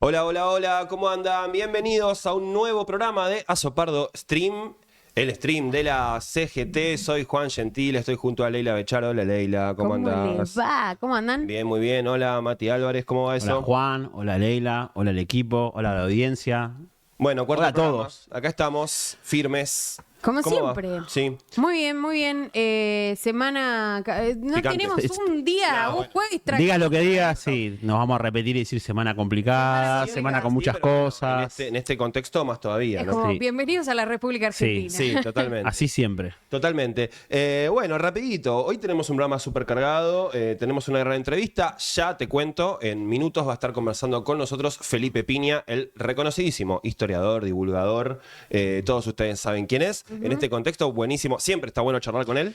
Hola, hola, hola, ¿cómo andan? Bienvenidos a un nuevo programa de Azopardo Stream, el stream de la CGT. Soy Juan Gentil, estoy junto a Leila Becharo. Hola Leila, ¿cómo andás? ¿Les va? ¿Cómo andan? Bien, muy bien. Hola Mati Álvarez, ¿cómo va eso? Hola Juan, hola Leila, hola el equipo, hola la audiencia. Bueno, cuarto Hola a programa. todos. Acá estamos, firmes. Como ¿Cómo va? siempre. Sí. Muy bien, muy bien. Semana... no Picante. tenemos un día, un jueves tranquilo. Digas lo que digas, sí, nos vamos a repetir y decir semana complicada, semana con muchas pero bueno, cosas. en este contexto más todavía, Es ¿no? como, Sí. bienvenidos a la República Argentina. Sí, totalmente. Así siempre. Totalmente. Bueno, rapidito. Hoy tenemos un programa súper cargado. Tenemos una gran entrevista. Ya te cuento, en minutos va a estar conversando con nosotros Felipe Piña, el reconocidísimo historiador, divulgador. Todos ustedes saben quién es. En este contexto, buenísimo. Siempre está bueno charlar con él.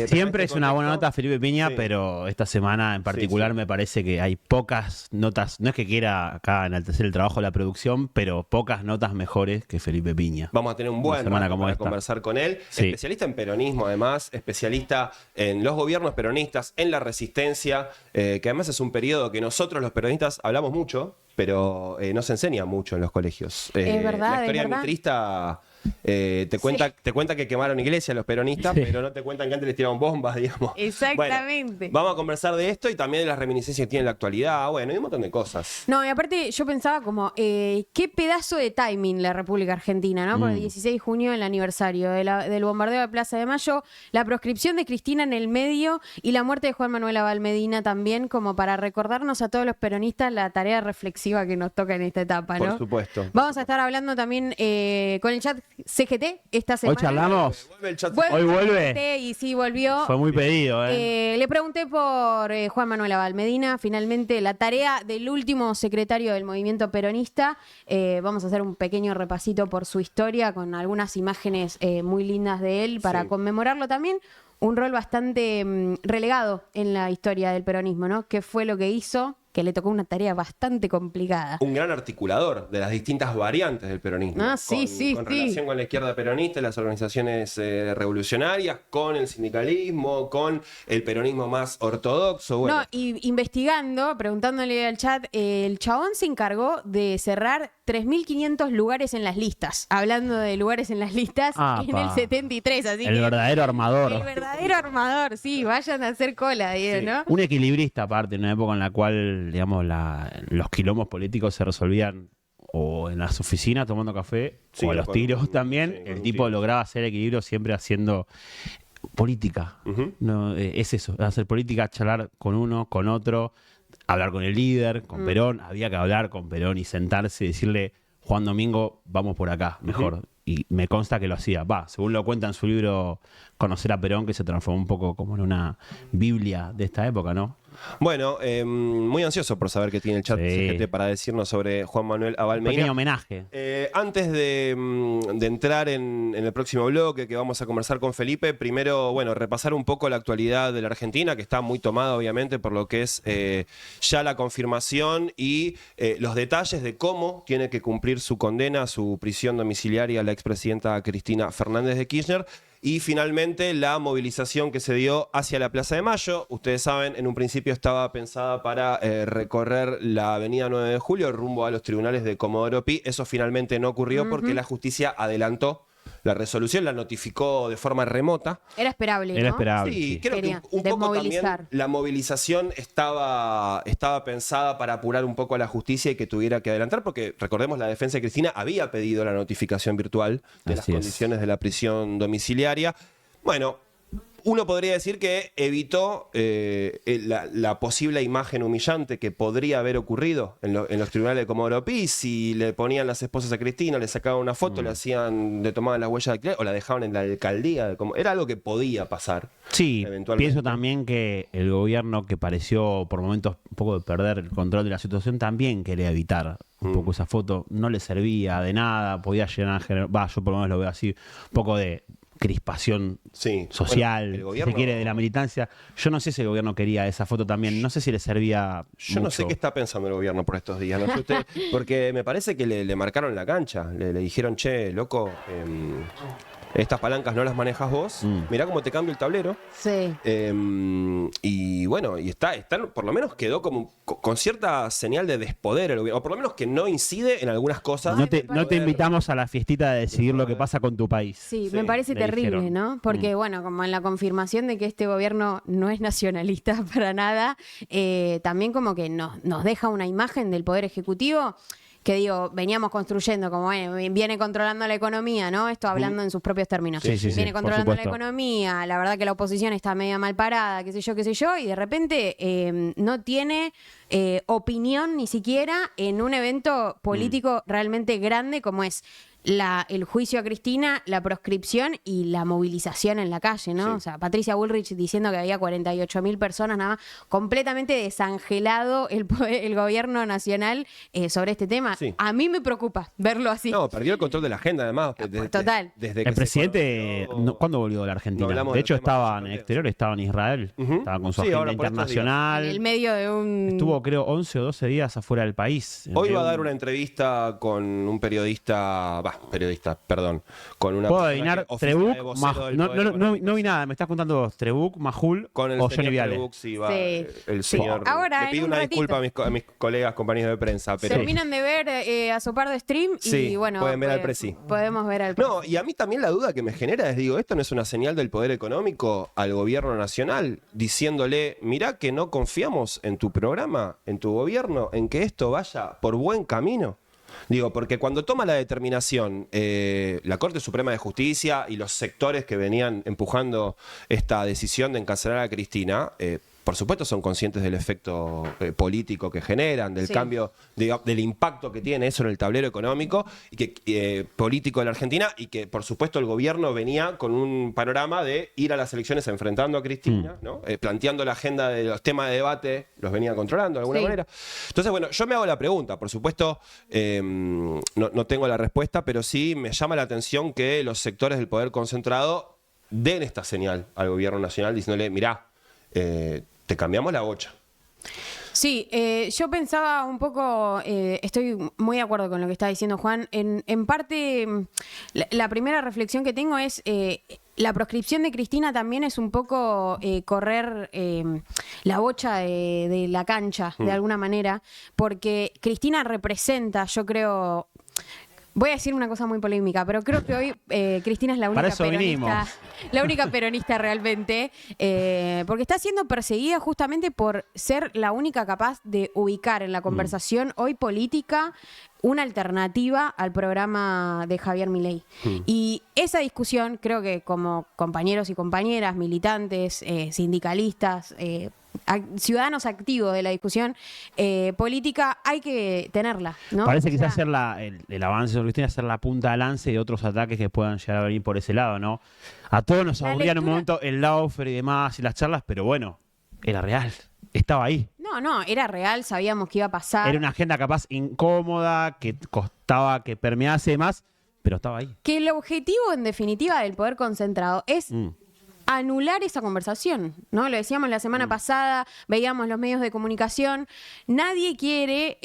Siempre es una buena nota Felipe Piña, Sí. pero esta semana en particular Sí. me parece que hay pocas notas, no es que quiera acá enaltecer el trabajo de la producción, pero pocas notas mejores que Felipe Piña. Vamos a tener un Una buen semana rato como para esta. conversar con él. Sí. Especialista en peronismo, además. Especialista en los gobiernos peronistas, en la resistencia. Que además es un periodo que nosotros los peronistas hablamos mucho, pero no se enseña mucho en los colegios. Es verdad, La historia es verdad. mitrista te cuenta que quemaron iglesias los peronistas, Sí. pero no te cuentan que antes les tiraron bombas, digamos. Exactamente. Bueno, vamos a conversar de esto y también de las reminiscencias que tiene en la actualidad. Bueno, y un montón de cosas. No, y aparte yo pensaba como, qué pedazo de timing la República Argentina, ¿no? Por el 16 de junio, el aniversario del bombardeo de Plaza de Mayo, la proscripción de Cristina en el medio y la muerte de Juan Manuel Abal Medina también, como para recordarnos a todos los peronistas la tarea reflexiva que nos toca en esta etapa, ¿no? Por supuesto. Vamos a estar hablando también con el chat CGT esta semana. Hoy charlamos, Vuelve el chat. Hoy vuelve. CGT, y sí, volvió. Fue muy pedido, Le pregunté por Juan Manuel Abal Medina, finalmente la tarea del último secretario del movimiento peronista. Vamos a hacer un pequeño repasito por su historia con algunas imágenes muy lindas de él para Sí. conmemorarlo también. Un rol bastante relegado en la historia del peronismo, ¿no? ¿Qué fue lo que hizo? Que le tocó una tarea bastante complicada. Un gran articulador de las distintas variantes del peronismo. Ah, sí, sí, con sí. relación con la izquierda peronista y las organizaciones revolucionarias, con el sindicalismo, con el peronismo más ortodoxo. Bueno, No, y investigando, preguntándole al chat, el chabón se encargó de cerrar 3.500 lugares en las listas. Hablando de lugares en las listas en el 73, así el que... verdadero armador. El verdadero armador, sí, vayan a hacer cola, Diego, Sí. ¿no? Un equilibrista aparte, en una época en la cual, digamos, los quilombos políticos se resolvían o en las oficinas tomando café, Sí, o a los con tiros un- también. sí, con El un tipo tiro. lograba hacer equilibrio siempre haciendo política. Ujú. No, es eso, hacer política, charlar con uno, con otro, hablar con el líder, con Perón. Había que hablar con Perón y sentarse y decirle, Juan Domingo, vamos por acá, mejor. Y me consta que lo hacía. Según lo cuenta en su libro Conocer a Perón, que se transformó un poco como en una Biblia de esta época, ¿no? Bueno, muy ansioso por saber qué tiene el chat Sí. CGT para decirnos sobre Juan Manuel Abal Un pequeño Medina. homenaje. Antes de entrar en el próximo bloque que vamos a conversar con Felipe, primero, bueno, repasar un poco la actualidad de la Argentina, que está muy tomada, obviamente, por lo que es ya la confirmación y los detalles de cómo tiene que cumplir su condena, su prisión domiciliaria, la expresidenta Cristina Fernández de Kirchner. Y finalmente la movilización que se dio hacia la Plaza de Mayo. Ustedes saben, en un principio estaba pensada para recorrer la avenida 9 de Julio rumbo a los tribunales de Comodoro Pi. Eso finalmente no ocurrió porque la justicia adelantó la resolución, la notificó de forma remota. Era esperable, ¿no? Era esperable. Sí, Sí. creo que Quería un poco también desmovilizar. la movilización estaba pensada para apurar un poco a la justicia y que tuviera que adelantar, porque recordemos, la defensa de Cristina había pedido la notificación virtual de las Así es. condiciones de la prisión domiciliaria. Bueno, uno podría decir que evitó la posible imagen humillante que podría haber ocurrido en los tribunales de Comodoro Pi si le ponían las esposas a Cristina, le sacaban una foto, le hacían, le tomaban las huellas de o la dejaban en la alcaldía. Era algo que podía pasar. Sí, Eventualmente. pienso también que el gobierno, que pareció por momentos un poco de perder el control de la situación, también quería evitar un poco esa foto. No le servía de nada, podía llegar a generar, yo por lo menos lo veo así, un poco de crispación Sí. social, Bueno, el si gobierno- se quiere, de la militancia. Yo no sé si el gobierno quería esa foto también, no sé si le servía Yo no sé mucho. qué está pensando el gobierno por estos días, no sé usted, porque me parece que le marcaron la cancha, le dijeron, che, loco, Estas palancas no las manejas vos. Mirá cómo te cambio el tablero. Sí. Y bueno, y está, por lo menos quedó como con cierta señal de despoder el gobierno, o por lo menos que no incide en algunas cosas. No te invitamos a la fiestita de decidir lo que pasa con tu país. Sí, me parece le terrible, dijeron. ¿no? Porque, bueno, como en la confirmación de que este gobierno no es nacionalista para nada, también como que nos deja una imagen del Poder Ejecutivo que, digo, veníamos construyendo, como viene controlando la economía, ¿no? Esto hablando en sus propios términos. Sí, Viene por controlando la supuesto. economía, la verdad que la oposición está media mal parada, qué sé yo, y de repente no tiene opinión ni siquiera en un evento político realmente grande como es el juicio a Cristina, la proscripción y la movilización en la calle, ¿no? Sí. O sea, Patricia Bullrich diciendo que había 48.000 personas nada más, completamente desangelado el gobierno nacional sobre este tema. Sí. A mí me preocupa verlo así. No, perdió el control de la agenda, además. Total. Desde que El presidente, se conoció- ¿cuándo volvió de la Argentina? No hablamos De del hecho, tema estaba de en el los exterior, estaba en Israel. Ujú. Estaba con su Sí, agenda ahora por estos días. internacional. En el medio de un... Estuvo, creo, 11 o 12 días afuera del país. Hoy va a dar una entrevista con un periodista, con una Puedo persona adivinar, que oficia de Trebuk, vocero del no, Poder no Económico. vi nada, me estás contando vos, Trebuk, Majul Con el o señor Johnny Viale. Trebuk, sí, va, Sí. el Sí. señor. Ahora, le en pido un una ratito. disculpa a mis colegas, compañeros de prensa, pero Terminan de ver a Sopar de Stream y Sí, bueno, pueden ver al Presi. podemos ver al Presi. no, y a mí también la duda que me genera es, digo, ¿esto no es una señal del poder económico al gobierno nacional diciéndole, mirá que no confiamos en tu programa, en tu gobierno, en que esto vaya por buen camino? Digo, porque cuando toma la determinación la Corte Suprema de Justicia y los sectores que venían empujando esta decisión de encarcelar a Cristina, por supuesto son conscientes del efecto político que generan, del Sí. cambio, del impacto que tiene eso en el tablero económico y que político de la Argentina, y que por supuesto el gobierno venía con un panorama de ir a las elecciones enfrentando a Cristina, ¿no? Planteando la agenda de los temas de debate, los venía controlando de alguna Sí. manera. Entonces, bueno, yo me hago la pregunta, por supuesto, no tengo la respuesta, pero sí me llama la atención que los sectores del poder concentrado den esta señal al gobierno nacional diciéndole, mirá, te cambiamos la bocha. Sí, yo pensaba un poco, estoy muy de acuerdo con lo que está diciendo Juan. En parte, la primera reflexión que tengo es, la proscripción de Cristina también es un poco correr la bocha de la cancha, de alguna manera, porque Cristina representa, yo creo... Voy a decir una cosa muy polémica, pero creo que hoy Cristina es la única Para eso peronista, vinimos. la única peronista realmente, porque está siendo perseguida justamente por ser la única capaz de ubicar en la conversación hoy política una alternativa al programa de Javier Milei. Y esa discusión, creo que como compañeros y compañeras, militantes, sindicalistas, ciudadanos activos de la discusión política, hay que tenerla, ¿no? Parece O quizás sea, hacer el avance sobre Cristina, hacer la punta de lance de otros ataques que puedan llegar a venir por ese lado, ¿no? A todos nos La aburría en un lectura- momento el Laufer y demás y las charlas, pero bueno, era real, estaba ahí. no, era real, sabíamos que iba a pasar. Era una agenda capaz incómoda, que costaba que permease más, pero estaba ahí. Que el objetivo, en definitiva, del poder concentrado es anular esa conversación, ¿no? Lo decíamos la semana pasada, veíamos los medios de comunicación. Nadie quiere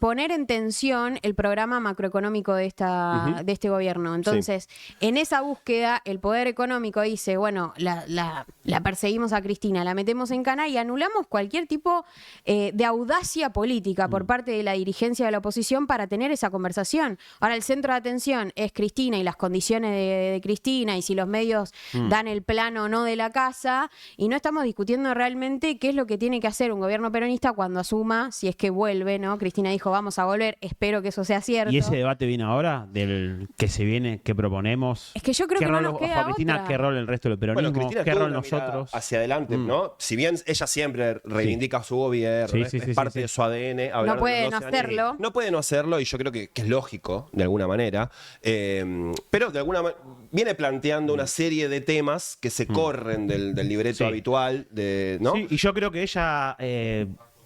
poner en tensión el programa macroeconómico de este gobierno. Entonces, en esa búsqueda, el poder económico dice, bueno, la perseguimos a Cristina, la metemos en cana y anulamos cualquier tipo de audacia política por parte de la dirigencia de la oposición para tener esa conversación. Ahora, el centro de atención es Cristina y las condiciones de Cristina y si los medios dan el plano o no de la casa, y no estamos discutiendo realmente qué es lo que tiene que hacer un gobierno peronista cuando asuma, si es que vuelve, ¿no? Cristina dijo, vamos a volver, espero que eso sea cierto. ¿Y ese debate viene ahora? ¿Del que se viene? ¿Qué proponemos? Es que yo creo ¿Qué que no rol nos ojo a queda Cristina? otra. ¿Qué rol el resto del peronismo? Cristina ¿Qué tuvo rol una mirada nosotros? hacia adelante, ¿no? Si bien ella siempre reivindica su gobierno, Sí, es, sí, es sí, parte sí, sí. de su ADN. hablar No puede de los no 12 años. hacerlo. No puede no hacerlo, y yo creo que es lógico, de alguna manera. Pero de alguna manera viene planteando una serie de temas que se corren del libreto Sí. habitual, ¿no? Sí, y yo creo que ella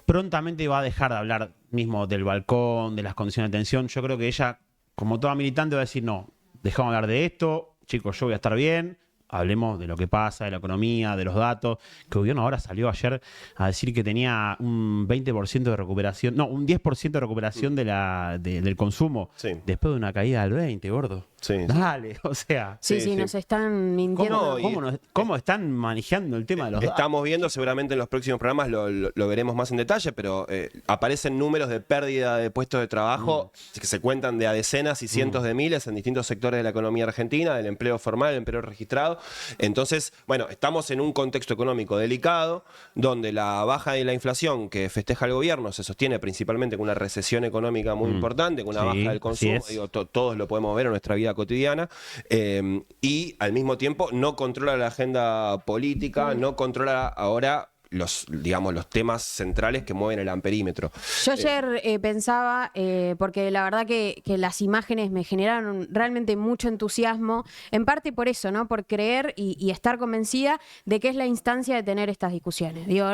prontamente va a dejar de hablar mismo del balcón, de las condiciones de atención. Yo creo que ella, como toda militante, va a decir, no, dejamos de hablar de esto, chicos, yo voy a estar bien, hablemos de lo que pasa, de la economía, de los datos, que el gobierno ahora salió ayer a decir que tenía un 20% de recuperación, no, un 10% de recuperación del consumo, Sí. después de una caída del 20, gordo. Sí. Dale, o sea, Sí, Sí, sí. nos están mintiendo. ¿cómo están manejando el tema de los datos? Estamos viendo, seguramente en los próximos programas lo veremos más en detalle, pero aparecen números de pérdida de puestos de trabajo que se cuentan de a decenas y cientos de miles en distintos sectores de la economía argentina, del empleo formal, el empleo registrado. Entonces, bueno, estamos en un contexto económico delicado, donde la baja de la inflación que festeja el gobierno se sostiene principalmente con una recesión económica muy importante, con una Sí, baja del así consumo. es. Digo, todos lo podemos ver en nuestra vida cotidiana, y al mismo tiempo no controla la agenda política, no controla ahora los temas centrales que mueven el amperímetro. Yo ayer pensaba, porque la verdad que las imágenes me generaron realmente mucho entusiasmo, en parte por eso, ¿no? Por creer y estar convencida de que es la instancia de tener estas discusiones. Digo,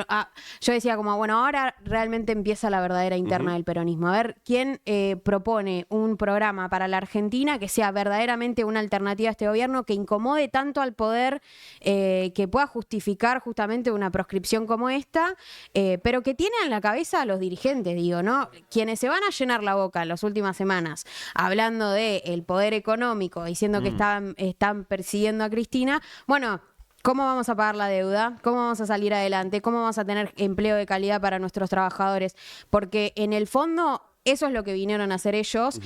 yo decía como, bueno, ahora realmente empieza la verdadera interna del peronismo. A ver, ¿quién propone un programa para la Argentina que sea verdaderamente una alternativa a este gobierno, que incomode tanto al poder, que pueda justificar justamente una proscripción como esta, pero que tiene en la cabeza a los dirigentes, digo, ¿no? Quienes se van a llenar la boca en las últimas semanas hablando del poder económico, diciendo que están persiguiendo a Cristina, bueno, ¿cómo vamos a pagar la deuda? ¿Cómo vamos a salir adelante? ¿Cómo vamos a tener empleo de calidad para nuestros trabajadores? Porque en el fondo eso es lo que vinieron a hacer ellos,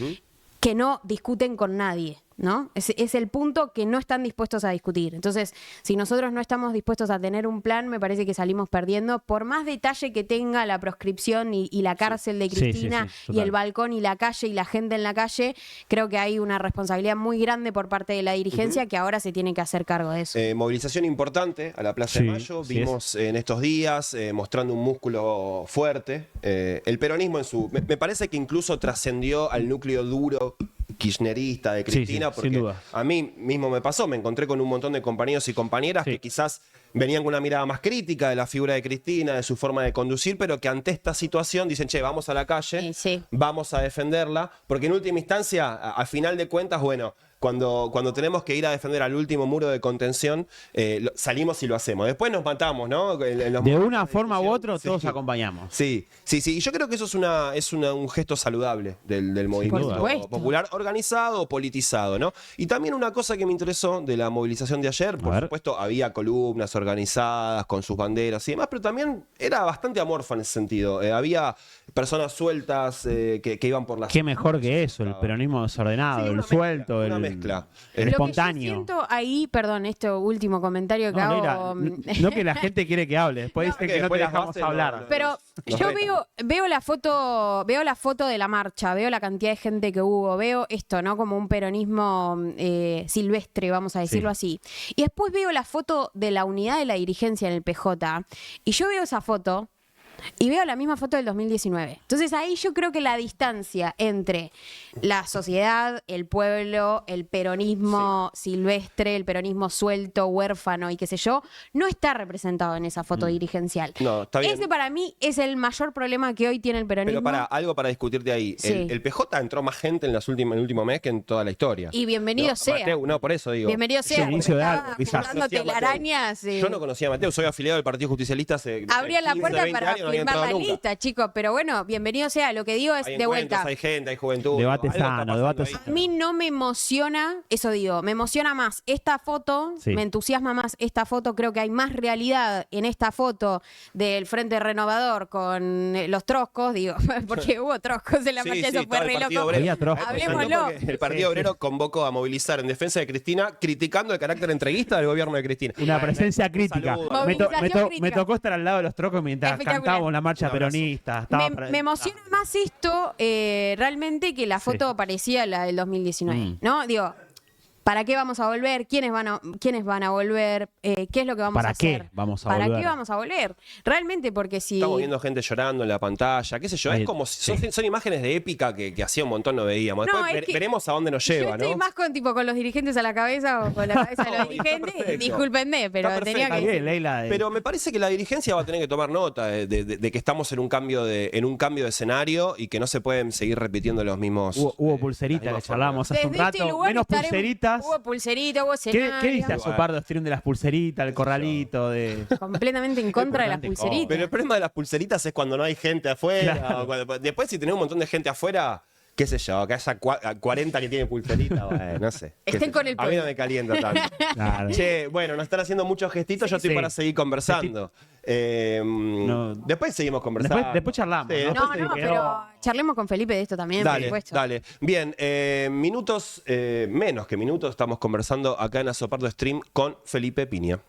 que no discuten con nadie, ¿no? Es el punto que no están dispuestos a discutir. Entonces, si nosotros no estamos dispuestos a tener un plan, me parece que salimos perdiendo, por más detalle que tenga la proscripción y la cárcel de Cristina, sí, y el balcón y la calle y la gente en la calle. Creo que hay una responsabilidad muy grande por parte de la dirigencia que ahora se tiene que hacer cargo de eso. Movilización importante a la Plaza Sí, de Mayo. sí Vimos en estos días mostrando un músculo fuerte. El peronismo me parece que incluso trascendió al núcleo duro kirchnerista de Cristina, sin porque duda. a mí mismo me pasó, me encontré con un montón de compañeros y compañeras que quizás venían con una mirada más crítica de la figura de Cristina, de su forma de conducir, pero que ante esta situación dicen, che, vamos a la calle, vamos a defenderla, porque en última instancia, al final de cuentas, bueno, cuando tenemos que ir a defender al último muro de contención, salimos y lo hacemos. Después nos matamos, ¿no? De una forma u otra, todos acompañamos. Sí. Y yo creo que eso es un gesto saludable del movimiento popular, organizado o politizado, ¿no? Y también una cosa que me interesó de la movilización de ayer, por supuesto, había columnas organizadas con sus banderas y demás, pero también era bastante amorfa en ese sentido. Había personas sueltas que iban por las... Qué mejor que eso, el peronismo desordenado, el suelto, una el mezcla. el espontáneo. Lo que yo siento ahí, perdón, este último comentario que hago... no que la gente quiere que hable, después dicen que no te dejamos hablar. Pero yo veo la foto de la marcha, veo la cantidad de gente que hubo, veo esto, ¿no? Como un peronismo silvestre, vamos a decirlo así. Y después veo la foto de la unidad de la dirigencia en el PJ, y yo veo esa foto y veo la misma foto del 2019. Entonces ahí yo creo que la distancia entre la sociedad, el pueblo, el peronismo silvestre, el peronismo suelto, huérfano y qué sé yo, no está representado en esa foto dirigencial. No, está bien. Ese para mí es el mayor problema que hoy tiene el peronismo. Pero algo para discutirte ahí. Sí. El PJ entró más gente en el último mes que en toda la historia. Y bienvenido sea. Mateu, no, por eso digo. Bienvenido sea. el inicio de porque algo, estaba quizás. jugando telarañas. Yo no conocía a Mateo, soy afiliado del Partido Justicialista hace Abría la 15, puerta 20 para años, no había firmar entrado la nunca. lista, chicos. Pero bueno, bienvenido sea. Lo que digo es Hay de encuentros, vuelta. hay gente, hay juventud. Debate algo está sano, pasando debate ahí. sano. A mí no me emociona, eso digo, me emociona más esta foto, me entusiasma más esta foto, creo que hay más realidad en esta foto del Frente Renovador con los troscos, digo, porque hubo troscos en la marcha, eso fue estaba el re Partido loco. Obrero. Había troscos. Hablemoslo. El Partido Obrero convocó a movilizar en defensa de Cristina, criticando el carácter entreguista del gobierno de Cristina. Una presencia crítica. saludo. Movilización Me crítica. tocó estar al lado de los trocos mientras Espectacular. cantábamos la marcha Un abrazo. peronista. Me emociona más esto realmente que la foto parecía la del 2019, ¿no? Digo, ¿para qué vamos a volver? ¿Quiénes van a volver? ¿Qué es lo que vamos a ¿Para hacer? qué vamos a ¿Para volver? qué vamos a volver? Realmente, porque si... Estamos viendo gente llorando en la pantalla, qué sé yo, Ahí, es como son imágenes de épica que hacía un montón no veíamos. No, Después es que veremos a dónde nos Yo lleva, estoy ¿no? más con los dirigentes a la cabeza o con la cabeza de los Está dirigentes. perfecto. Discúlpenme, pero Está tenía perfecto. que decir. Leila, Pero me parece que la dirigencia va a tener que tomar nota de que estamos en un cambio de escenario y que no se pueden seguir repitiendo los mismos. hubo pulserita que charlábamos hace un Desde este rato. lugar Menos estaremos- pulserita pulseritas. Hubo pulserita, hubo ¿Qué escenario. viste a Sopardo stream de las pulseritas, el corralito? Completamente en contra de las pulseritas. Pero el problema de las pulseritas es cuando no hay gente afuera. Claro. O después, si tenés un montón de gente afuera, qué sé yo, que haya 40 que tienen pulserita, bueno, no sé. Estén con el A mí no pueblo. me calienta tanto. Claro. Che, bueno, nos están haciendo muchos gestitos, yo estoy Sí. para seguir conversando. Después seguimos conversando. Después charlamos, Sí, ¿no? después No, seguimos. pero charlemos con Felipe de esto también, por Dale, supuesto. dale. Bien, minutos, menos que minutos, estamos conversando acá en Azopardo Stream con Felipe Piña.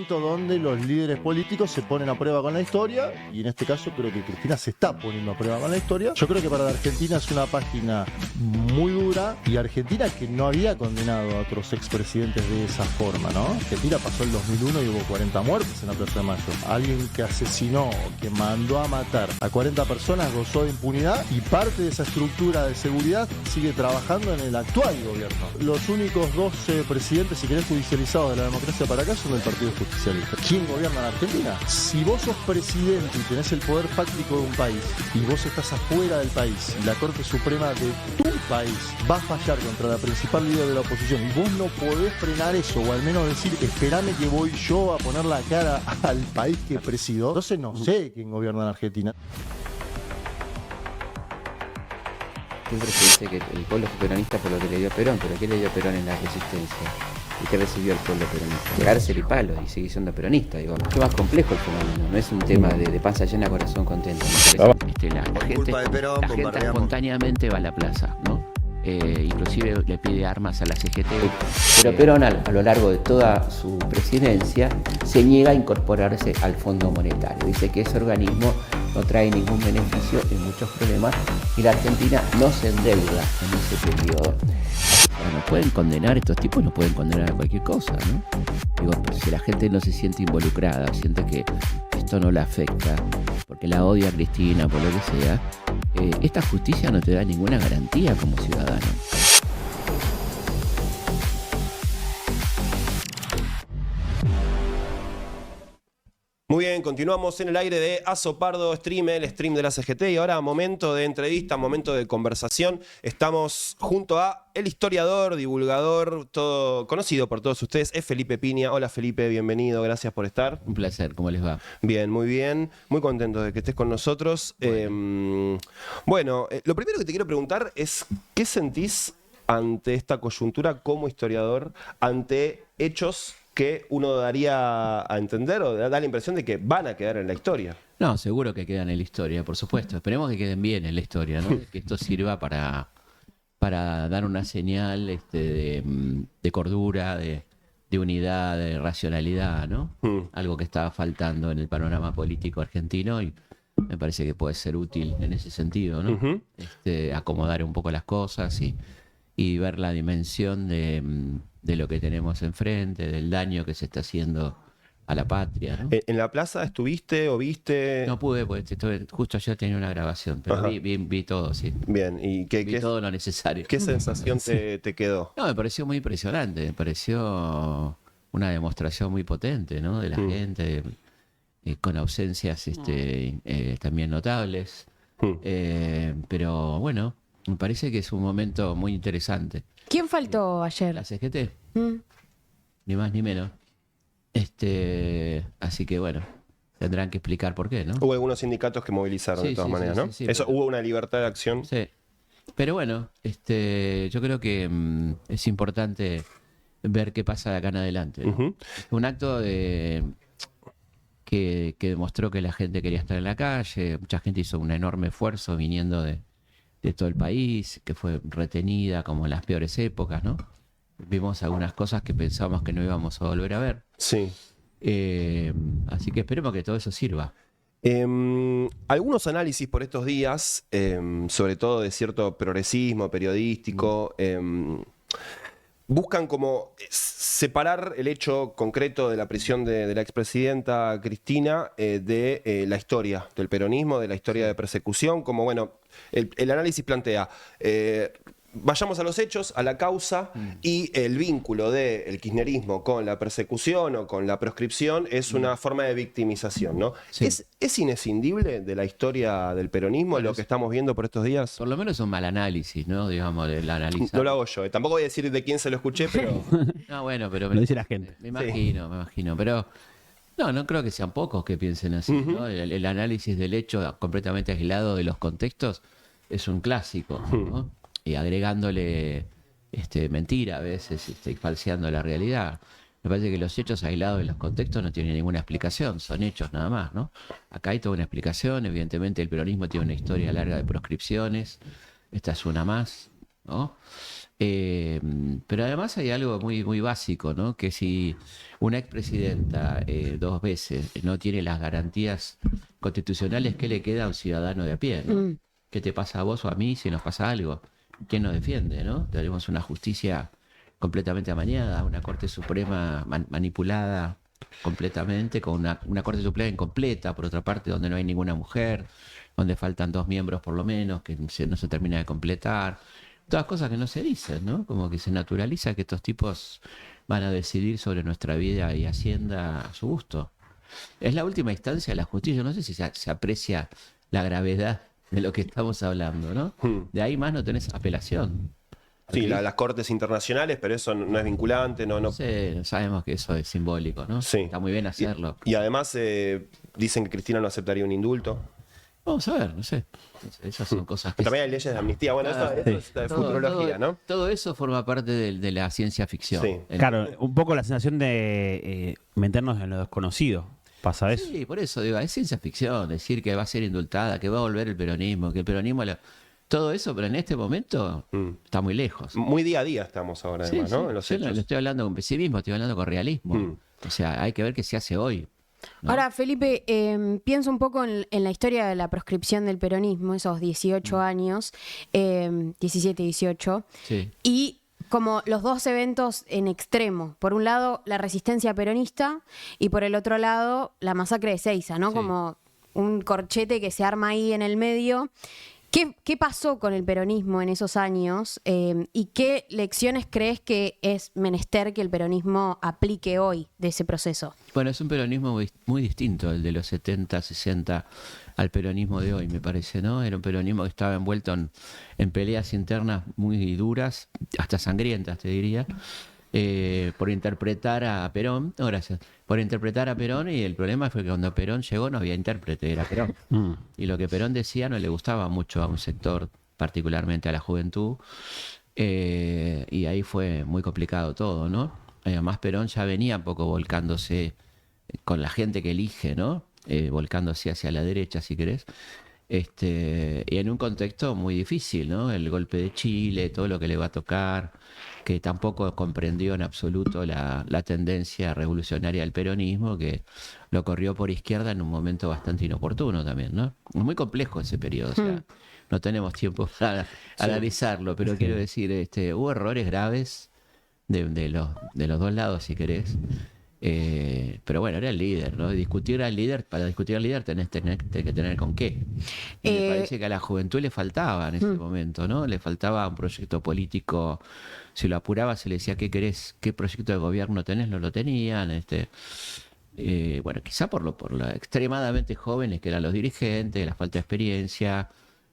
Donde los líderes políticos se ponen a prueba con la historia, y en este caso creo que Cristina se está poniendo a prueba con la historia. Yo creo que para la Argentina es una página muy dura, y Argentina que no había condenado a otros expresidentes de esa forma, ¿no? Argentina pasó el 2001 y hubo 40 muertes en la Plaza de Mayo. Alguien que asesinó, que mandó a matar a 40 personas gozó de impunidad, y parte de esa estructura de seguridad sigue trabajando en el actual gobierno. Los únicos dos presidentes, si querés, judicializados de la democracia para acá son del Partido Justicialista. ¿Quién gobierna en Argentina? Si vos sos presidente y tenés el poder fáctico de un país, y vos estás afuera del país, y la Corte Suprema de tu país va a fallar contra la principal líder de la oposición, y vos no podés frenar eso, o al menos decir, esperame que voy yo a poner la cara al país que presido, entonces no sé quién gobierna en Argentina. Siempre se dice que el pueblo fue peronista por lo que le dio Perón, pero ¿qué le dio Perón en la resistencia? ¿Y qué recibió el pueblo peronista? Cárcel y palo, y seguir siendo peronista. Digo, mucho más complejo el fenómeno, no es un tema de panza llena, corazón contento. La gente, la gente espontáneamente va a la plaza, ¿no? Inclusive le pide armas a la CGT. Pero Perón, a lo largo de toda su presidencia, se niega a incorporarse al Fondo Monetario. Dice que ese organismo no trae ningún beneficio y muchos problemas, y la Argentina no se endeuda en ese periodo. No pueden condenar, estos tipos no pueden condenar a cualquier cosa, ¿no? Digo, pero si la gente no se siente involucrada, siente que esto no la afecta, porque la odia a Cristina, por lo que sea, esta justicia no te da ninguna garantía como ciudadano. Muy bien, continuamos en el aire de Azopardo Stream, el stream de la CGT, y ahora momento de entrevista, momento de conversación. Estamos junto a el historiador, divulgador, todo conocido por todos ustedes, es Felipe Piña. Hola Felipe, bienvenido, gracias por estar. Un placer, ¿cómo les va? Bien, muy contento de que estés con nosotros. Bueno, lo primero que te quiero preguntar es, ¿qué sentís ante esta coyuntura como historiador, ante hechos que uno daría a entender o da la impresión de que van a quedar en la historia? No, seguro que quedan en la historia, por supuesto. Esperemos que queden bien en la historia, ¿no? Que esto sirva para dar una señal de cordura, de unidad, de racionalidad, ¿no? Algo que estaba faltando en el panorama político argentino, y me parece que puede ser útil en ese sentido, ¿no? Acomodar un poco las cosas y ver la dimensión de lo que tenemos enfrente, del daño que se está haciendo a la patria, ¿no? ¿En la plaza estuviste o viste? No pude, porque justo ayer tenía una grabación, pero Ajá. vi todo, sí. Bien, ¿y Vi todo lo necesario. qué sensación te quedó? No, me pareció muy impresionante, me pareció una demostración muy potente, ¿no? De la gente, con ausencias también notables. Pero bueno, me parece que es un momento muy interesante. ¿Quién faltó ayer? La CGT, Mm. ni más ni menos. Así que bueno, tendrán que explicar por qué, ¿no? Hubo algunos sindicatos que movilizaron Sí, de todas sí, maneras, sí, ¿no? sí, sí, Eso, pero- hubo una libertad de acción. Sí. Pero bueno, yo creo que es importante ver qué pasa de acá en adelante, ¿no? Ujú. Un acto que demostró que la gente quería estar en la calle, mucha gente hizo un enorme esfuerzo viniendo de todo el país, que fue retenida como en las peores épocas, ¿no? Vimos algunas cosas que pensábamos que no íbamos a volver a ver. Sí. Así que esperemos que todo eso sirva. Algunos análisis por estos días, sobre todo de cierto progresismo periodístico, buscan como separar el hecho concreto de la prisión de la expresidenta Cristina de la historia del peronismo, de la historia de persecución, como bueno, el análisis plantea, vayamos a los hechos, a la causa, y el vínculo del kirchnerismo con la persecución o con la proscripción es una forma de victimización, ¿no? Sí. ¿Es inescindible de la historia del peronismo Bueno, lo que estamos viendo por estos días? Por lo menos un mal análisis, ¿no? Digamos, el analizar. No lo hago yo, tampoco voy a decir de quién se lo escuché, pero... No, bueno, pero Lo dice la gente. Me imagino. Pero no creo que sean pocos que piensen así, ¿no? El análisis del hecho completamente aislado de los contextos es un clásico, ¿no? Y agregándole mentira a veces y falseando la realidad. Me parece que los hechos aislados de los contextos no tienen ninguna explicación, son hechos nada más, ¿no? Acá hay toda una explicación, evidentemente el peronismo tiene una historia larga de proscripciones, esta es una más, ¿no? Pero además hay algo muy, muy básico, ¿no? Que si una expresidenta 2 veces no tiene las garantías constitucionales, ¿qué le queda a un ciudadano de a pie, ¿no? ¿Qué te pasa a vos o a mí si nos pasa algo? ¿Quién nos defiende, no? Tenemos una justicia completamente amañada, una Corte Suprema manipulada completamente, con una Corte Suprema incompleta, por otra parte, donde no hay ninguna mujer, donde faltan 2 miembros por lo menos, que no se termina de completar. Todas cosas que no se dicen, ¿no? Como que se naturaliza que estos tipos van a decidir sobre nuestra vida y hacienda a su gusto. Es la última instancia de la justicia. No sé si se aprecia la gravedad de lo que estamos hablando, ¿no? De ahí más no tenés apelación. Sí, las cortes internacionales, pero eso no es vinculante, no. Sabemos que eso es simbólico, ¿no? Sí. Está muy bien hacerlo. Y además dicen que Cristina no aceptaría un indulto. Vamos a ver, no sé. Esas son cosas que... También hay leyes de amnistía. Bueno, esto es de futurología, ¿no? Todo eso forma parte de la ciencia ficción. Sí. Claro, un poco la sensación de meternos en lo desconocido. ¿Pasa eso? Sí, por eso digo, es ciencia ficción, decir que va a ser indultada, que va a volver el peronismo, que el peronismo... Todo eso, pero en este momento está muy lejos. Muy día a día estamos ahora, Sí, además, ¿no? sí. En los Yo no hechos. estoy hablando con pesimismo, estoy hablando con realismo. O sea, hay que ver qué se hace hoy. ¿no? Ahora, Felipe, pienso un poco en la historia de la proscripción del peronismo, esos 18 años, 17, 18, Sí. y como los dos eventos en extremo. Por un lado, la resistencia peronista y por el otro lado, la masacre de Seiza, ¿no? Sí. Como un corchete que se arma ahí en el medio. ¿Qué pasó con el peronismo en esos años y qué lecciones crees que es menester que el peronismo aplique hoy de ese proceso? Bueno, es un peronismo muy distinto el de los 70, 60 al peronismo de hoy, me parece, ¿no? Era un peronismo que estaba envuelto en peleas internas muy duras, hasta sangrientas, te diría, por interpretar a Perón. No, gracias. Por interpretar a Perón, y el problema fue que cuando Perón llegó no había intérprete, era Perón. Y lo que Perón decía no le gustaba mucho a un sector, particularmente a la juventud, y ahí fue muy complicado todo, ¿no? Además Perón ya venía un poco volcándose con la gente que elige, ¿no? Volcándose hacia la derecha, si querés. Y en un contexto muy difícil, ¿no? El golpe de Chile, todo lo que le va a tocar, que tampoco comprendió en absoluto la tendencia revolucionaria del peronismo, que lo corrió por izquierda en un momento bastante inoportuno también, ¿no? Es muy complejo ese periodo, o sea, no tenemos tiempo para analizarlo, pero quiero decir, hubo errores graves de los 2 lados, si querés. Pero bueno, era el líder, ¿no? Y discutir al líder, para discutir al líder tenés que tener con qué. Y me parece que a la juventud le faltaba en ese momento, ¿no? Le faltaba un proyecto político. Si lo apuraba se le decía, ¿qué querés? ¿Qué proyecto de gobierno tenés? No lo tenían. Bueno, quizá por lo extremadamente jóvenes que eran los dirigentes, la falta de experiencia,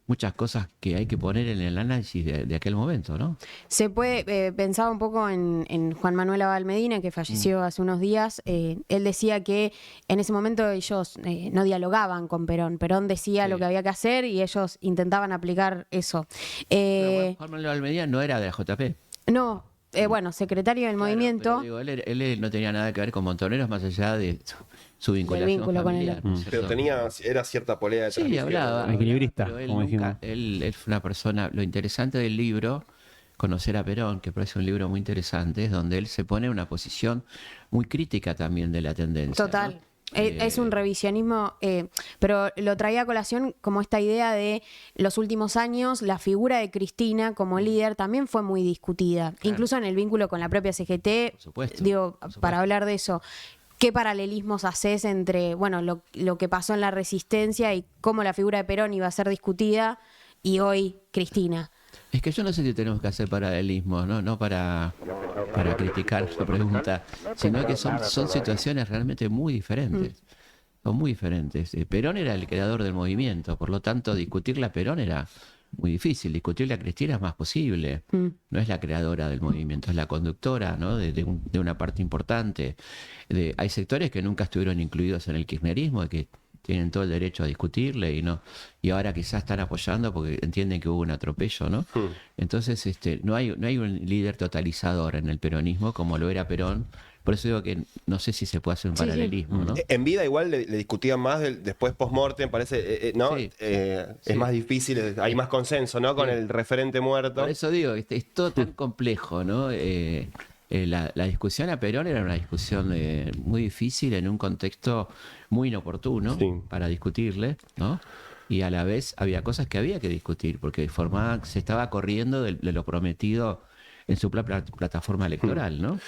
muchas cosas que hay que poner en el análisis de aquel momento, ¿no? Se puede pensar un poco en Juan Manuel Abal Medina, que falleció hace unos días. Él decía que en ese momento ellos no dialogaban con Perón. Perón decía lo que había que hacer y ellos intentaban aplicar eso. Pero Juan Manuel Abal Medina no era de la JP. No, bueno, secretario del movimiento. Pero, digo, él no tenía nada que ver con Montoneros más allá de su vinculación vínculo con familiar. él. ¿no es cierto? Pero era cierta polea de Sí, transmisión. hablaba. Equilibrista, Pero él como dijimos. él fue una persona. Lo interesante del libro, Conocer a Perón, que parece un libro muy interesante, es donde él se pone en una posición muy crítica también de la tendencia. Total. ¿no? Es un revisionismo, pero lo traía a colación como esta idea de los últimos años, la figura de Cristina como líder también fue muy discutida, incluso en el vínculo con la propia CGT, Por supuesto, digo, por supuesto. para hablar de eso. ¿Qué paralelismos haces entre, bueno, lo que pasó en la Resistencia y cómo la figura de Perón iba a ser discutida y hoy Cristina? Es que yo no sé si tenemos que hacer paralelismo, no para criticar la pregunta, sino que son situaciones realmente muy diferentes. Son muy diferentes. Perón era el creador del movimiento, por lo tanto, discutirle a Perón era muy difícil. Discutirle a Cristina es más posible. No es la creadora del movimiento, es la conductora, ¿no? de una parte importante. Hay sectores que nunca estuvieron incluidos en el kirchnerismo y que tienen todo el derecho a discutirle y ahora quizás están apoyando porque entienden que hubo un atropello, ¿no? Entonces, no hay un líder totalizador en el peronismo como lo era Perón. Por eso digo que no sé si se puede hacer un paralelismo, ¿no? En vida igual le discutían más después post-mortem, parece, ¿no? Sí. Es más difícil, hay más consenso, ¿no? Con el referente muerto. Por eso digo, es todo tan complejo, ¿no? La discusión a Perón era una discusión muy difícil en un contexto muy inoportuno para discutirle, ¿no? Y a la vez había cosas que había que discutir, porque se estaba corriendo de lo prometido en su plataforma electoral, ¿no?